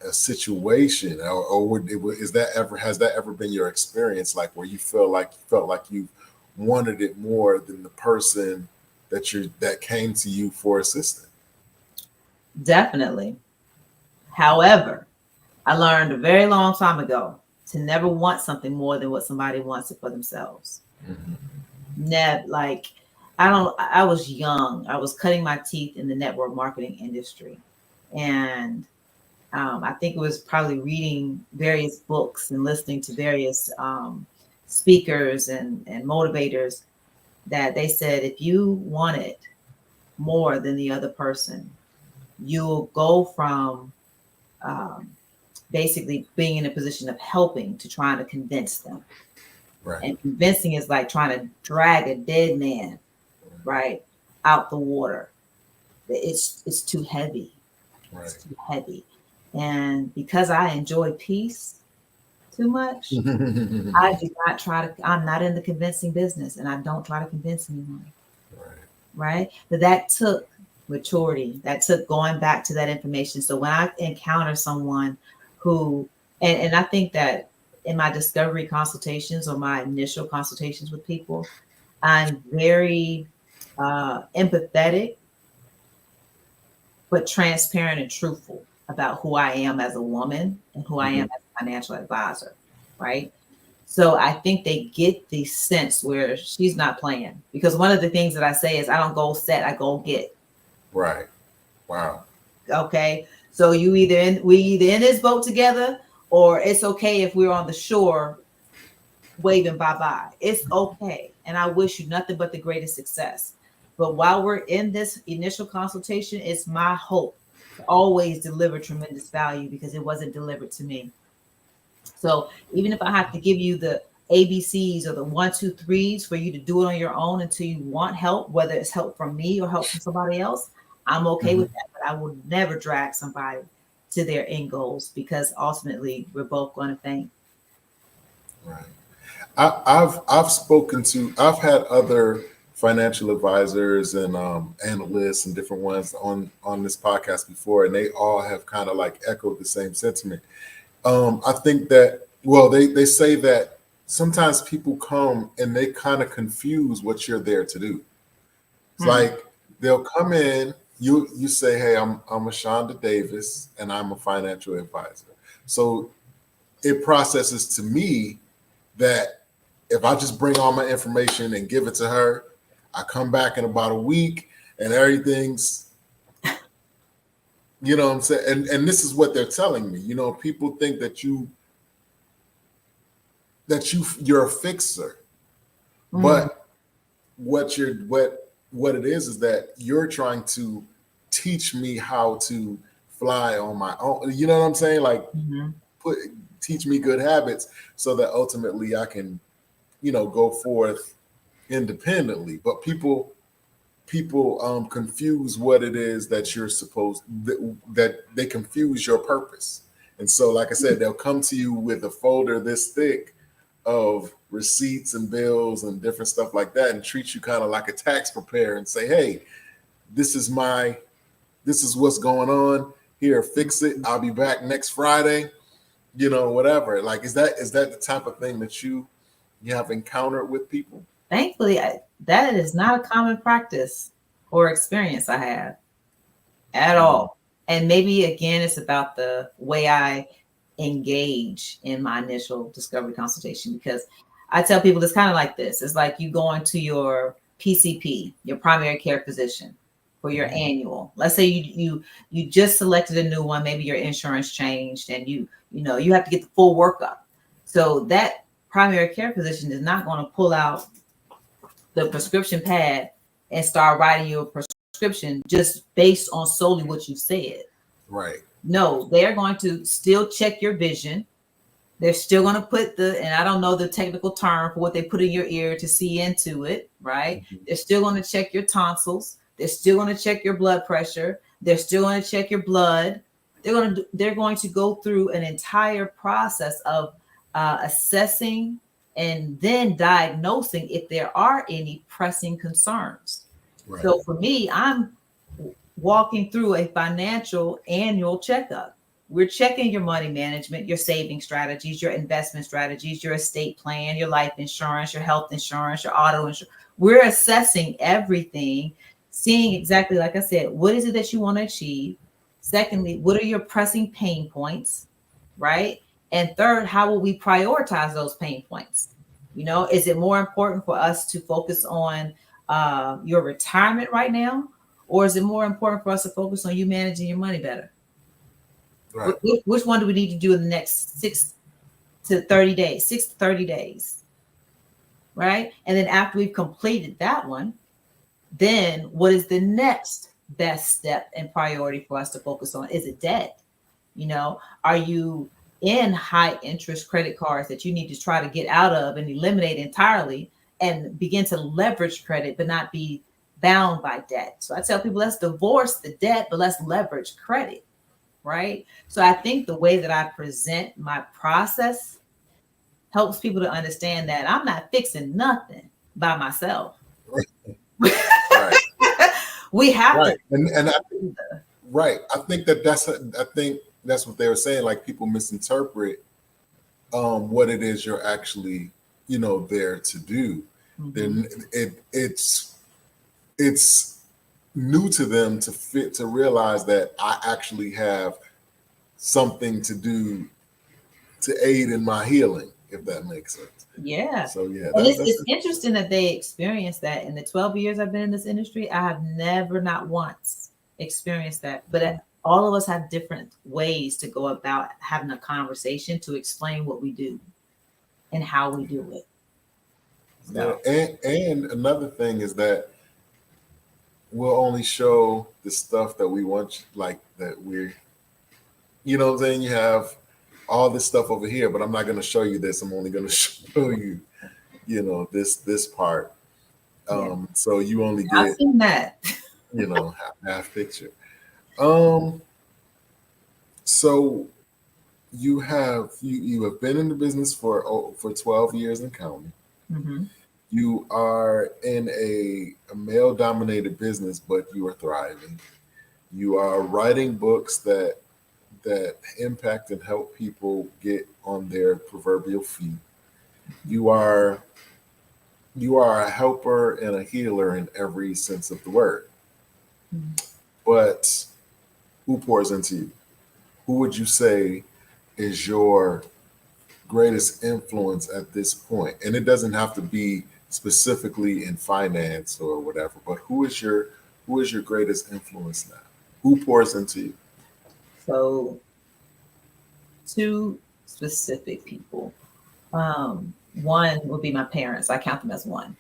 a situation, or has that ever been your experience, like where you felt like you wanted it more than the person that came to you for assistance? Definitely. However, I learned a very long time ago to never want something more than what somebody wants it for themselves. I was young. I was cutting my teeth in the network marketing industry. And I think it was probably reading various books and listening to various speakers and motivators that they said, if you want it more than the other person, you'll go from basically being in a position of helping to trying to convince them. Right. And convincing is like trying to drag a dead man, right, out the water. It's too heavy. Right. It's too heavy. And because I enjoy peace, too much, I do not try to, I'm not in the convincing business, and I don't try to convince anyone. Right. But that took maturity. That took going back to that information. So when I encounter someone who, and I think that in my discovery consultations or my initial consultations with people, I'm very empathetic, but transparent and truthful about who I am as a woman and who I am as a financial advisor. Right. So I think they get the sense where she's not playing, because one of the things that I say is I don't go set, I go get. Right. Wow. Okay. So we either in this boat together, or it's okay if we're on the shore waving bye-bye. It's okay. And I wish you nothing but the greatest success. But while we're in this initial consultation, it's my hope to always deliver tremendous value, because it wasn't delivered to me. So even if I have to give you the ABCs or the 1, 2, 3s for you to do it on your own until you want help, whether it's help from me or help from somebody else, I'm okay with that. But I will never drag somebody to their end goals, because ultimately we're both going to faint. Right. I've had other financial advisors and analysts and different ones on this podcast before, and they all have kind of like echoed the same sentiment. I think that, well, they say that sometimes people come and they kind of confuse what you're there to do. It's like they'll come in, you say, hey, I'm Ashaunda Davis and I'm a financial advisor. So it processes to me that if I just bring all my information and give it to her, I come back in about a week and everything's, you know what I'm saying? And this is what they're telling me. You know, people think that you're a fixer. But what it is that you're trying to teach me how to fly on my own. You know what I'm saying? Like teach me good habits so that ultimately I can, you know, go forth independently. But people confuse what it is that you're supposed, that they confuse your purpose. And so, like I said, they'll come to you with a folder this thick of receipts and bills and different stuff like that, and treat you kind of like a tax preparer and say, hey, this is what's going on here, fix it, I'll be back next Friday, you know, whatever. Like, is that the type of thing that you have encountered with people? Thankfully, that is not a common practice or experience I have at all. And maybe again, it's about the way I engage in my initial discovery consultation, because I tell people it's kind of like this. It's like you going to your PCP, your primary care physician, for your annual. Let's say you just selected a new one, maybe your insurance changed, and you have to get the full workup. So that primary care physician is not going to pull out the prescription pad and start writing you a prescription just based on solely what you said. Right. No, they're going to still check your vision. They're still going to put and I don't know the technical term for what they put in your ear to see into it, right? They're still going to check your tonsils. They're still going to check your blood pressure. They're still going to check your blood. They're going to go through an entire process of assessing and then diagnosing if there are any pressing concerns. Right. So for me, I'm walking through a financial annual checkup. We're checking your money management, your saving strategies, your investment strategies, your estate plan, your life insurance, your health insurance, your auto insurance. We're assessing everything, seeing exactly, like I said, what is it that you want to achieve? Secondly, what are your pressing pain points, right? And third, how will we prioritize those pain points? You know, is it more important for us to focus on your retirement right now? Or is it more important for us to focus on you managing your money better? Right. Which one do we need to do in the next 6 to 30 days? Right? And then after we've completed that one, then what is the next best step and priority for us to focus on? Is it debt? You know, are you in high interest credit cards that you need to try to get out of and eliminate entirely and begin to leverage credit, but not be bound by debt? So I tell people, let's divorce the debt, but let's leverage credit, right? So I think the way that I present my process helps people to understand that I'm not fixing nothing by myself. Right. We have to. Right. And right. I think that's what they were saying. Like people misinterpret what it is you're actually, there to do. Mhm. Then it's new to them to realize that I actually have something to do to aid in my healing, if that makes sense. Yeah. So yeah, And that's it's interesting that they experienced that in the 12 years I've been in this industry. I have never, not once, experienced that. But all of us have different ways to go about having a conversation to explain what we do and how we do it. yeah. So, And another thing is that we'll only show the stuff that we want, like that we're, what I'm saying. You have all this stuff over here, but I'm not going to show you this. I'm only going to show you, this part. yeah, So you only I've get, seen that. half picture. Um, so you have been in the business for 12 years and counting. Hmm. You are in a male dominated business, but you are thriving. You are writing books that impact and help people get on their proverbial feet. You are you are a helper and a healer in every sense of the word. But who pours into you? Who would you say is your greatest influence at this point? And it doesn't have to be specifically in finance or whatever, but who is your greatest influence now? Who pours into you? So, two specific people. One would be my parents. I count them as one.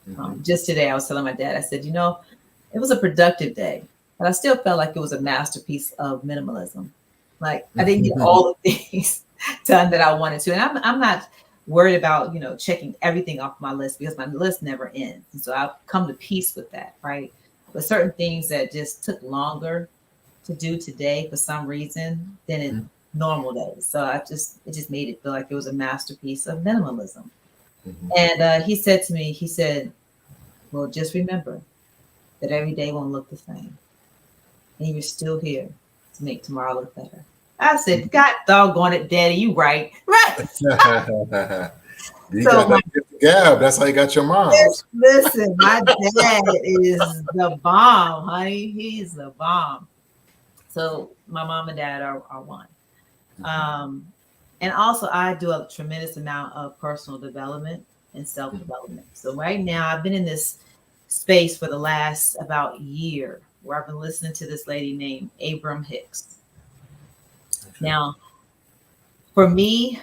Hmm. Just today, I was telling my dad, I said, it was a productive day, but I still felt like it was a masterpiece of minimalism. Like I didn't get all the things done that I wanted to. And I'm not worried about, checking everything off my list because my list never ends. And so I've come to peace with that, right? But certain things that just took longer to do today for some reason than in normal days. So it just made it feel like it was a masterpiece of minimalism. And he said to me, he said, well, just remember that every day won't look the same. And you're still here to make tomorrow look better. I said, God doggone it, Daddy, you right. Right. You So got that gift of gab. That's how you got your moms. listen, my dad is the bomb, honey. He's the bomb. So my mom and dad are one. Um, and also I do a tremendous amount of personal development and self-development. So right now I've been in this space for the last about year where I've been listening to this lady named Abram Hicks. Okay. Now, for me,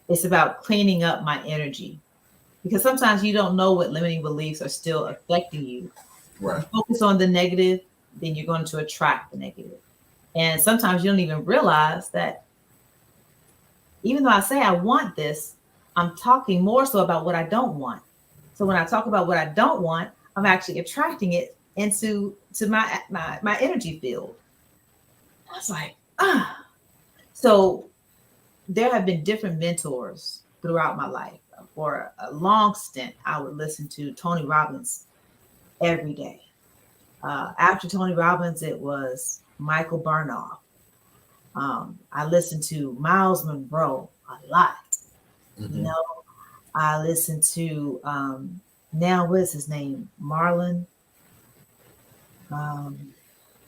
it's about cleaning up my energy because sometimes you don't know what limiting beliefs are still affecting you. If you Right. focus on the negative, then you're going to attract the negative. And sometimes you don't even realize that even though I say I want this, I'm talking more so about what I don't want. So when I talk about what I don't want, I'm actually attracting it to my energy field. I was like, ah. So there have been different mentors throughout my life. For a long stint, I would listen to Tony Robbins every day. After Tony Robbins, it was Michael Burnoff. I listened to Miles Monroe a lot. You Hmm. know, I listened to now what is his name? Marlon. Um,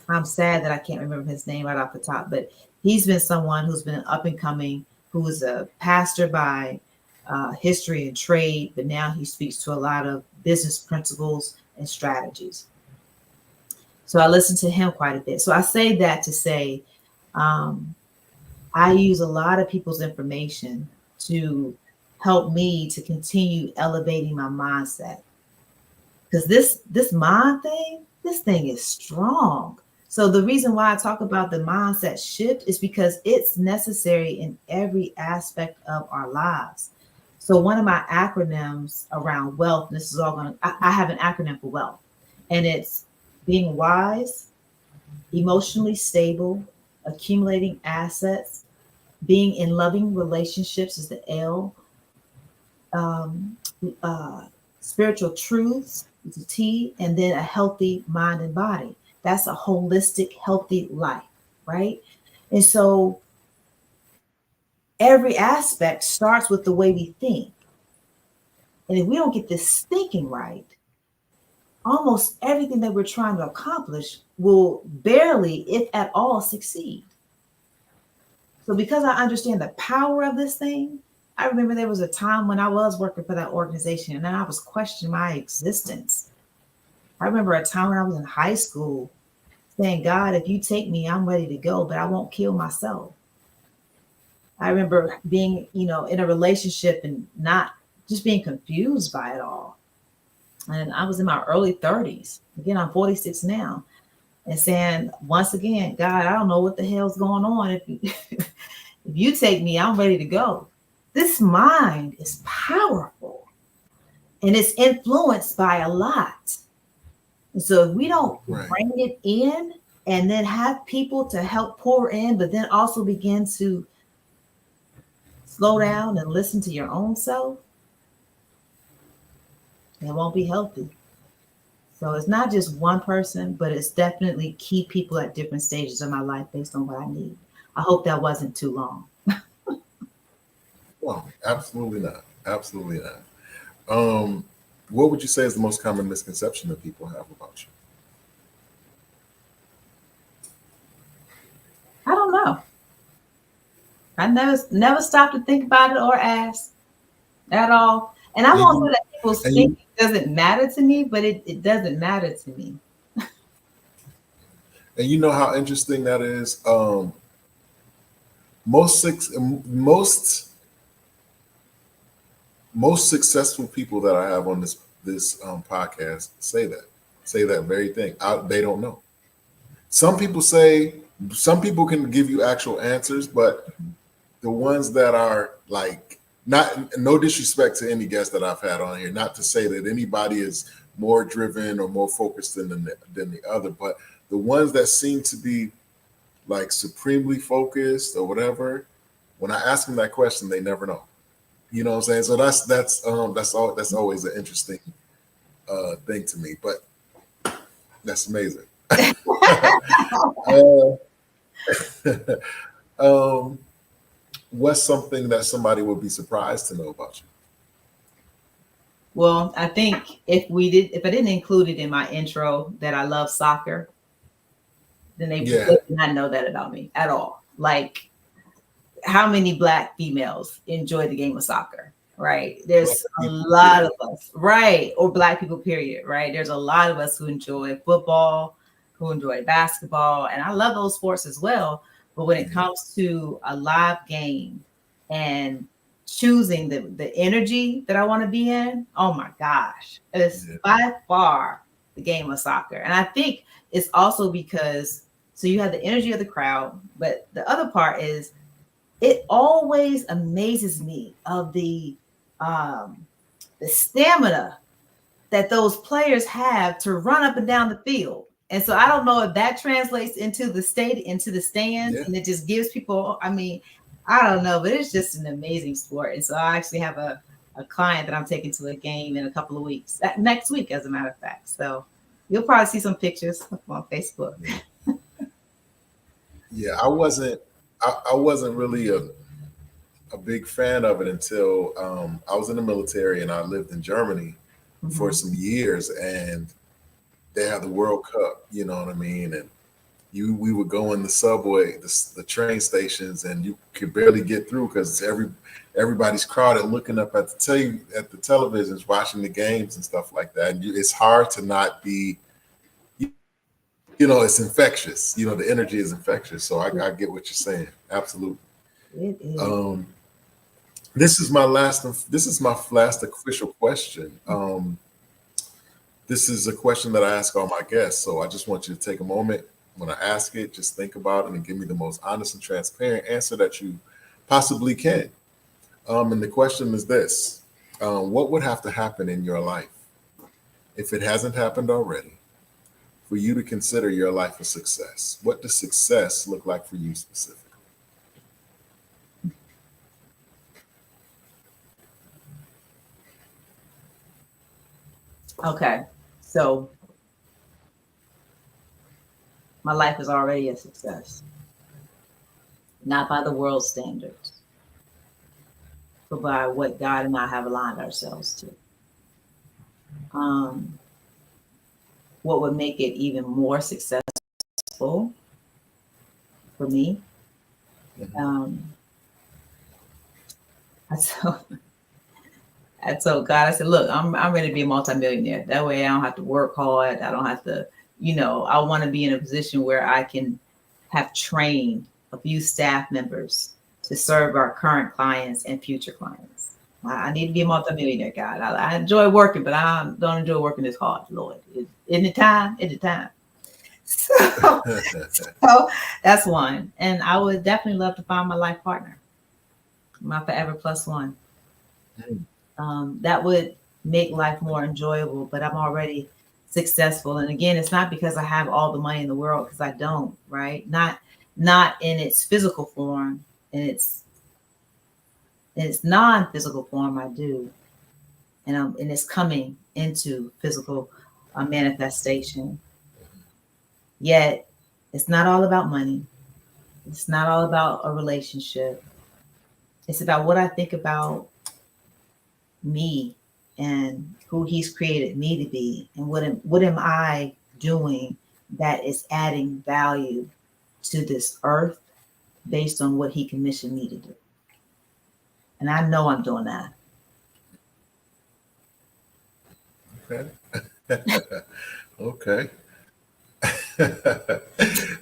I'm sad that I can't remember his name right off the top, but he's been someone who's been up and coming, who was a pastor by history and trade, but now he speaks to a lot of business principles and strategies. So I listen to him quite a bit. So I say that to say um, I use a lot of people's information to help me to continue elevating my mindset because this mind thing, this thing is strong. So the reason why I talk about the mindset shift is because it's necessary in every aspect of our lives. So one of my acronyms around wealth, this is all going to, I have an acronym for wealth, and it's being wise, emotionally stable, accumulating assets, Being in loving relationships is the L. Um, uh, Spiritual truths is the T, and then a healthy mind and body. That's a holistic, healthy life, right? And so every aspect starts with the way we think. And if we don't get this thinking right, almost everything that we're trying to accomplish will barely, if at all, succeed. So, because I understand the power of this thing, I remember there was a time when I was working for that organization and I was questioning my existence. I remember a time when I was in high school saying, God, if you take me, I'm ready to go, but I won't kill myself. I remember being, in a relationship and not just being confused by it all. And I was in my early 30s. Again, I'm 46 now. And saying, once again, God, I don't know what the hell's going on. If you, if you take me, I'm ready to go. This mind is powerful and it's influenced by a lot. And so if we don't bring it in and then have people to help pour in, but then also begin to slow down and listen to your own self, it won't be healthy. So it's not just one person, but it's definitely key people at different stages of my life based on what I need. I hope that wasn't too long. Well, absolutely not. Absolutely not. What would you say is the most common misconception that people have about you? I don't know. I never stopped to think about it or ask at all. And I won't say that people's thinking doesn't matter to me, but it doesn't matter to me. And you know how interesting that is? Most successful people that I have on this podcast say that very thing. They don't know. Some people can give you actual answers, but the ones that are like, not, no disrespect to any guest that I've had on here, not to say that anybody is more driven or more focused than the other, but the ones that seem to be like supremely focused or whatever, when I ask them that question, they never know. You know what I'm saying? So that's always an interesting thing to me, but that's amazing. What's something that somebody would be surprised to know about you? Well, I think if I didn't include it in my intro that I love soccer, then they did not know that about me at all. Like, how many Black females enjoy the game of soccer? Right. There's a lot of us, right? Or Black people, period. Right. There's a lot of us who enjoy football, who enjoy basketball, and I love those sports as well. But when it comes to a live game and choosing the energy that I want to be in, oh my gosh, it's by far the game of soccer. And I think it's also because, so you have the energy of the crowd, but the other part is it always amazes me of the stamina that those players have to run up and down the field. And so I don't know if that translates into the stands, and it just gives people, I mean, I don't know, but it's just an amazing sport. And so I actually have a client that I'm taking to a game in a couple of weeks, next week, as a matter of fact. So you'll probably see some pictures on Facebook. Yeah, I wasn't really a big fan of it until I was in the military and I lived in Germany for some years, and they had the World Cup, you know what I mean? And we would go in the subway, the train stations, and you could barely get through because everybody's crowded looking up at the televisions, watching the games and stuff like that. And it's hard to not be, it's infectious. The energy is infectious. So I get what you're saying. Absolutely. It is. This is my last official question. This is a question that I ask all my guests. So I just want you to take a moment when I ask it, just think about it and give me the most honest and transparent answer that you possibly can. And the question is this: what would have to happen in your life, if it hasn't happened already, for you to consider your life a success? What does success look like for you specifically? Okay. So my life is already a success, not by the world's standards, but by what God and I have aligned ourselves to. Um, what would make it even more successful for me? Mhm. Um, I told, I told God, I said, look, I'm ready to be a multimillionaire. That way I don't have to work hard. I don't have to, I want to be in a position where I can have trained a few staff members to serve our current clients and future clients. I need to be a multimillionaire, God. I enjoy working, but I don't enjoy working this hard, Lord. Isn't it time? Isn't it time? So, so that's one. And I would definitely love to find my life partner, my forever plus one. Mm. That would make life more enjoyable, but I'm already successful. And again, it's not because I have all the money in the world, because I don't, right? Not in its physical form, in its non-physical form, I do. And it's coming into physical manifestation. Yet it's not all about money. It's not all about a relationship. It's about what I think about me and who he's created me to be, and what am I doing that is adding value to this earth based on what he commissioned me to do. And I know I'm doing that. Okay. Okay.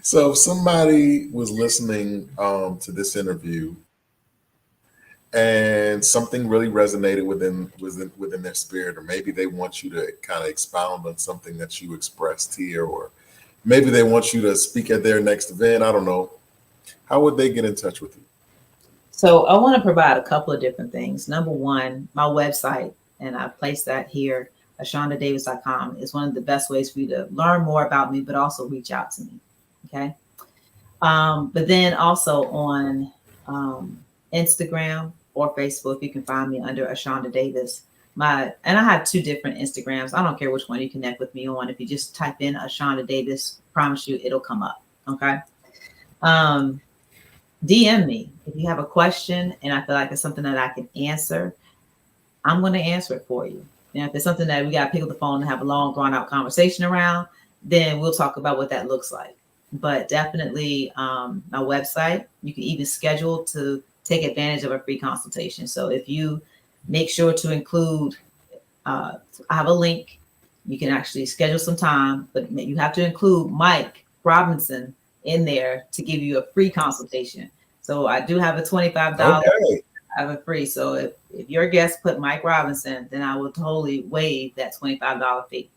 So if somebody was listening to this interview and something really resonated within their spirit, or maybe they want you to kind of expound on something that you expressed here, or maybe they want you to speak at their next event, I don't know, how would they get in touch with you? So I want to provide a couple of different things. Number one, my website, and I placed that here, ashaundadavis.com, is one of the best ways for you to learn more about me, but also reach out to me. Okay. But then also on Instagram or Facebook, you can find me under Ashaunda Davis. And I have two different Instagrams. I don't care which one you connect with me on. If you just type in Ashaunda Davis, promise you it'll come up. Okay. Um, DM me if you have a question and I feel like it's something that I can answer. I'm going to answer it for you. And if it's something that we got to pick up the phone and have a long, drawn out conversation around, then we'll talk about what that looks like. But definitely my website, you can even schedule to take advantage of a free consultation. So if you make sure to include, I have a link, you can actually schedule some time, but you have to include Mike Robinson in there to give you a free consultation. So I do have a $25. Okay. I have a free. So if your guest put Mike Robinson, then I will totally waive that $25 fee.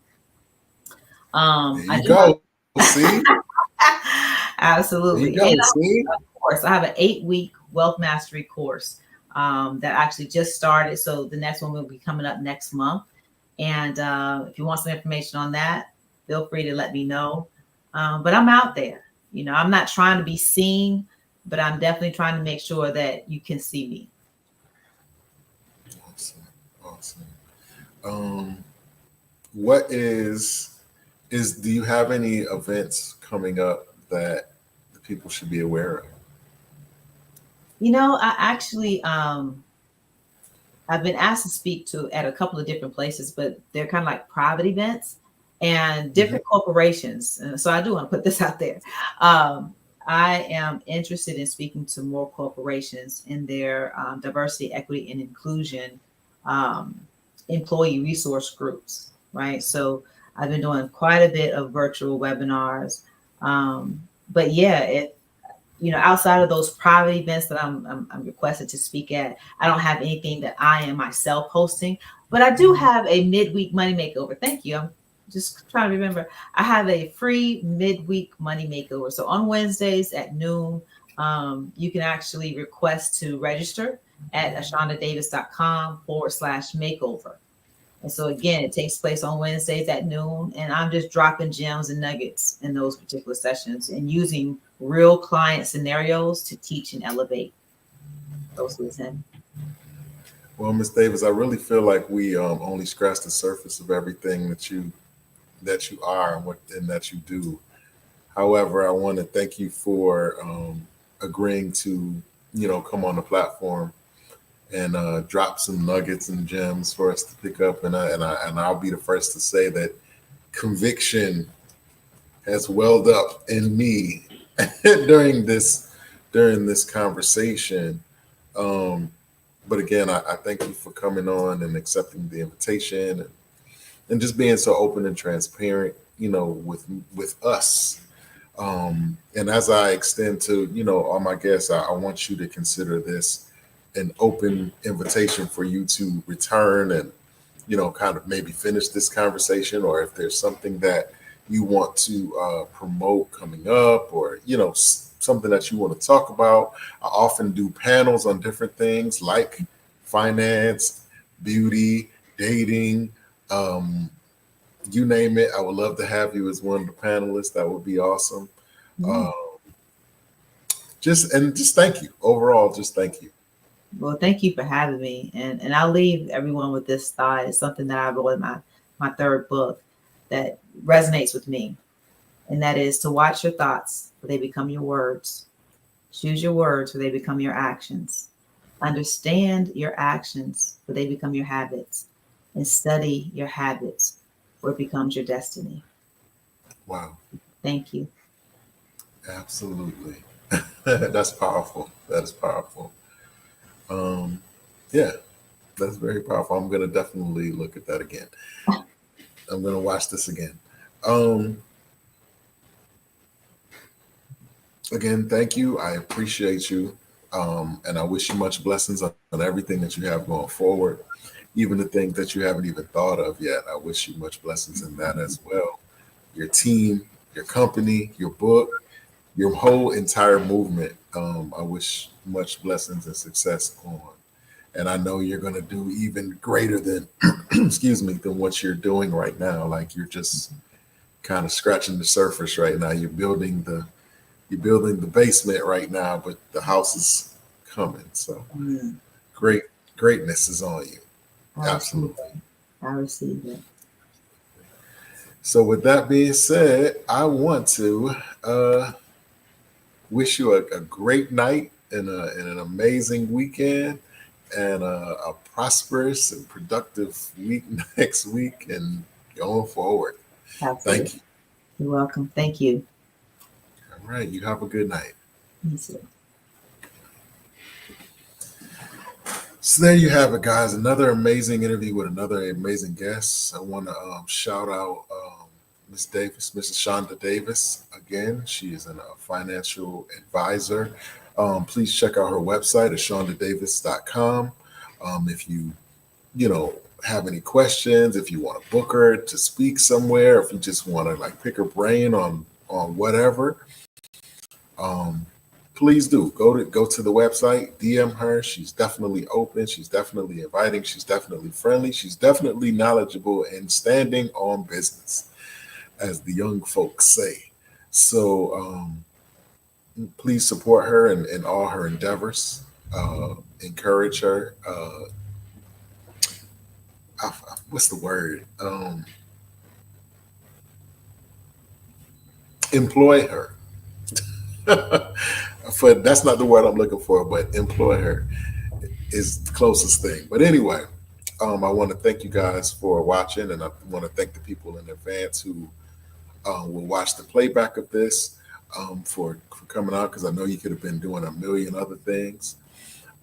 There I you do have go. See? There you absolutely. And go. See? of course, I have an 8-week wealth mastery course that actually just started. So the next one will be coming up next month. And if you want some information on that, feel free to let me know. But I'm out there. I'm not trying to be seen, but I'm definitely trying to make sure that you can see me. Awesome. Awesome. Um, what is do you have any events coming up that the people should be aware of? I actually I've been asked to speak to at a couple of different places, but they're kind of like private events and Mhm. different corporations. And so I do want to put this out there. Um, I am interested in speaking to more corporations in their diversity, equity, and inclusion um, employee resource groups, right? So I've been doing quite a bit of virtual webinars. But yeah, outside of those private events that I'm requested to speak at, I don't have anything that I am myself hosting, but I do have a midweek money makeover. Thank you. I'm just trying to remember. I have a free midweek money makeover. So on Wednesdays at noon, you can actually request to register at ashaundadavis.com/makeover. And so again, it takes place on Wednesdays at noon, and I'm just dropping gems and nuggets in those particular sessions and using real client scenarios to teach and elevate those who attend. Well, Miss Davis, I really feel like we only scratched the surface of everything that you are and that you do. However, I want to thank you for agreeing to come on the platform and drop some nuggets and gems for us to pick up. And I'll be the first to say that conviction has welled up in me during this conversation. Um, but again, I thank you for coming on and accepting the invitation and just being so open and transparent, with us. And as I extend to, all my guests, I want you to consider this an open invitation for you to return and, kind of maybe finish this conversation, or if there's something that you want to promote coming up, or, something that you want to talk about. I often do panels on different things like finance, beauty, dating, um, you name it. I would love to have you as one of the panelists. That would be awesome. Yeah. Uh, just thank you overall. Just thank you. Well, thank you for having me. And I'll leave everyone with this thought. It's something that I wrote in my third book that resonates with me. And that is to watch your thoughts, for they become your words. Choose your words, for they become your actions. Understand your actions, for they become your habits. And study your habits, for it becomes your destiny. Wow, Thank you. absolutely. That's powerful. That is powerful. Um, yeah, that's very powerful. I'm gonna definitely look at that again. I'm gonna watch this again. Um, Again, thank you. I appreciate you. And I wish you much blessings on everything that you have going forward, even the things that you haven't even thought of yet. I wish you much blessings in that as well. Your team, your company, your book, your whole entire movement. I wish much blessings and success on. And I know you're going to do even greater than, excuse me, than what you're doing right now. Like you're just kind of scratching the surface right now. You're building the basement right now, but the house is coming. So Mm, great greatness is on you. I receive Absolutely. it. I receive it. So with that being said, I want to wish you a great night and an amazing weekend and a prosperous and productive week next week and going forward. Absolutely. Thank you. You're welcome. Thank you. All right. You have a good night. You too. So there you have it, guys. Another amazing interview with another amazing guest. I want to shout out Miss Davis, Mrs. Shonda Davis. Again, she is a financial advisor. Please check out her website, ashaundadavis.com. If you have any questions, if you want to book her to speak somewhere, if you just want to like pick her brain on whatever, um, please do go to the website, DM her. She's definitely open. She's definitely inviting. She's definitely friendly. She's definitely knowledgeable and standing on business, as the young folks say. So please support her in all her endeavors. Encourage her. What's the word? Employ her. For that's not the word I'm looking for, but employ her is the closest thing. But anyway, I want to thank you guys for watching, and I want to thank the people in advance who will watch the playback of this for coming out, because I know you could have been doing a million other things,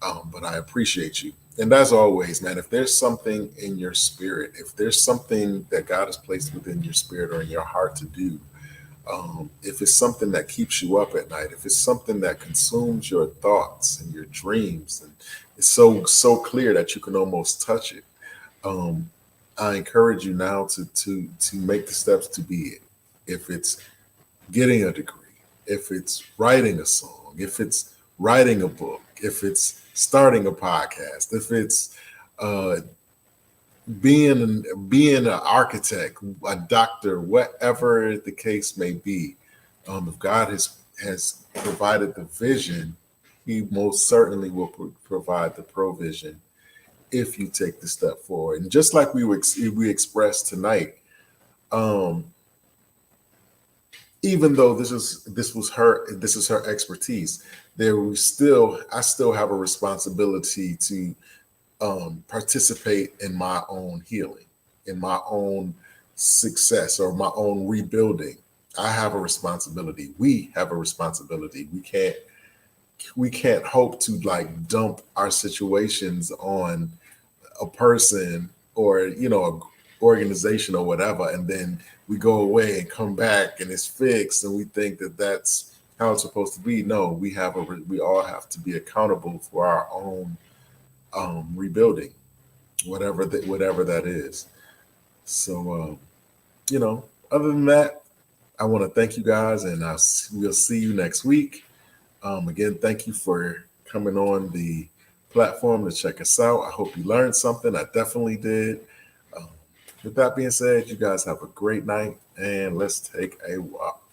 but I appreciate you. And as always, man, if there's something in your spirit, if there's something that God has placed within your spirit or in your heart to do, if it's something that keeps you up at night, if it's something that consumes your thoughts and your dreams, and it's so clear that you can almost touch it, um, I encourage you now to make the steps to be it. If it's getting a degree, if it's writing a song, if it's writing a book, if it's starting a podcast, if it's uh, being an architect, a doctor, whatever the case may be, if God has provided the vision, He most certainly will provide the provision if you take the step forward. And just like we expressed tonight, um, even though this is her expertise, I still have a responsibility to participate in my own healing, in my own success or my own rebuilding. I have a responsibility. We have a responsibility. We can't hope to like dump our situations on a person or a organization or whatever, and then we go away and come back and it's fixed, and we think that that's how it's supposed to be. No, we all have to be accountable for our own rebuilding, whatever that is. So, other than that, I want to thank you guys, and we'll see you next week. Again, thank you for coming on the platform to check us out. I hope you learned something. I definitely did. Um, with that being said, you guys have a great night, and let's take a walk.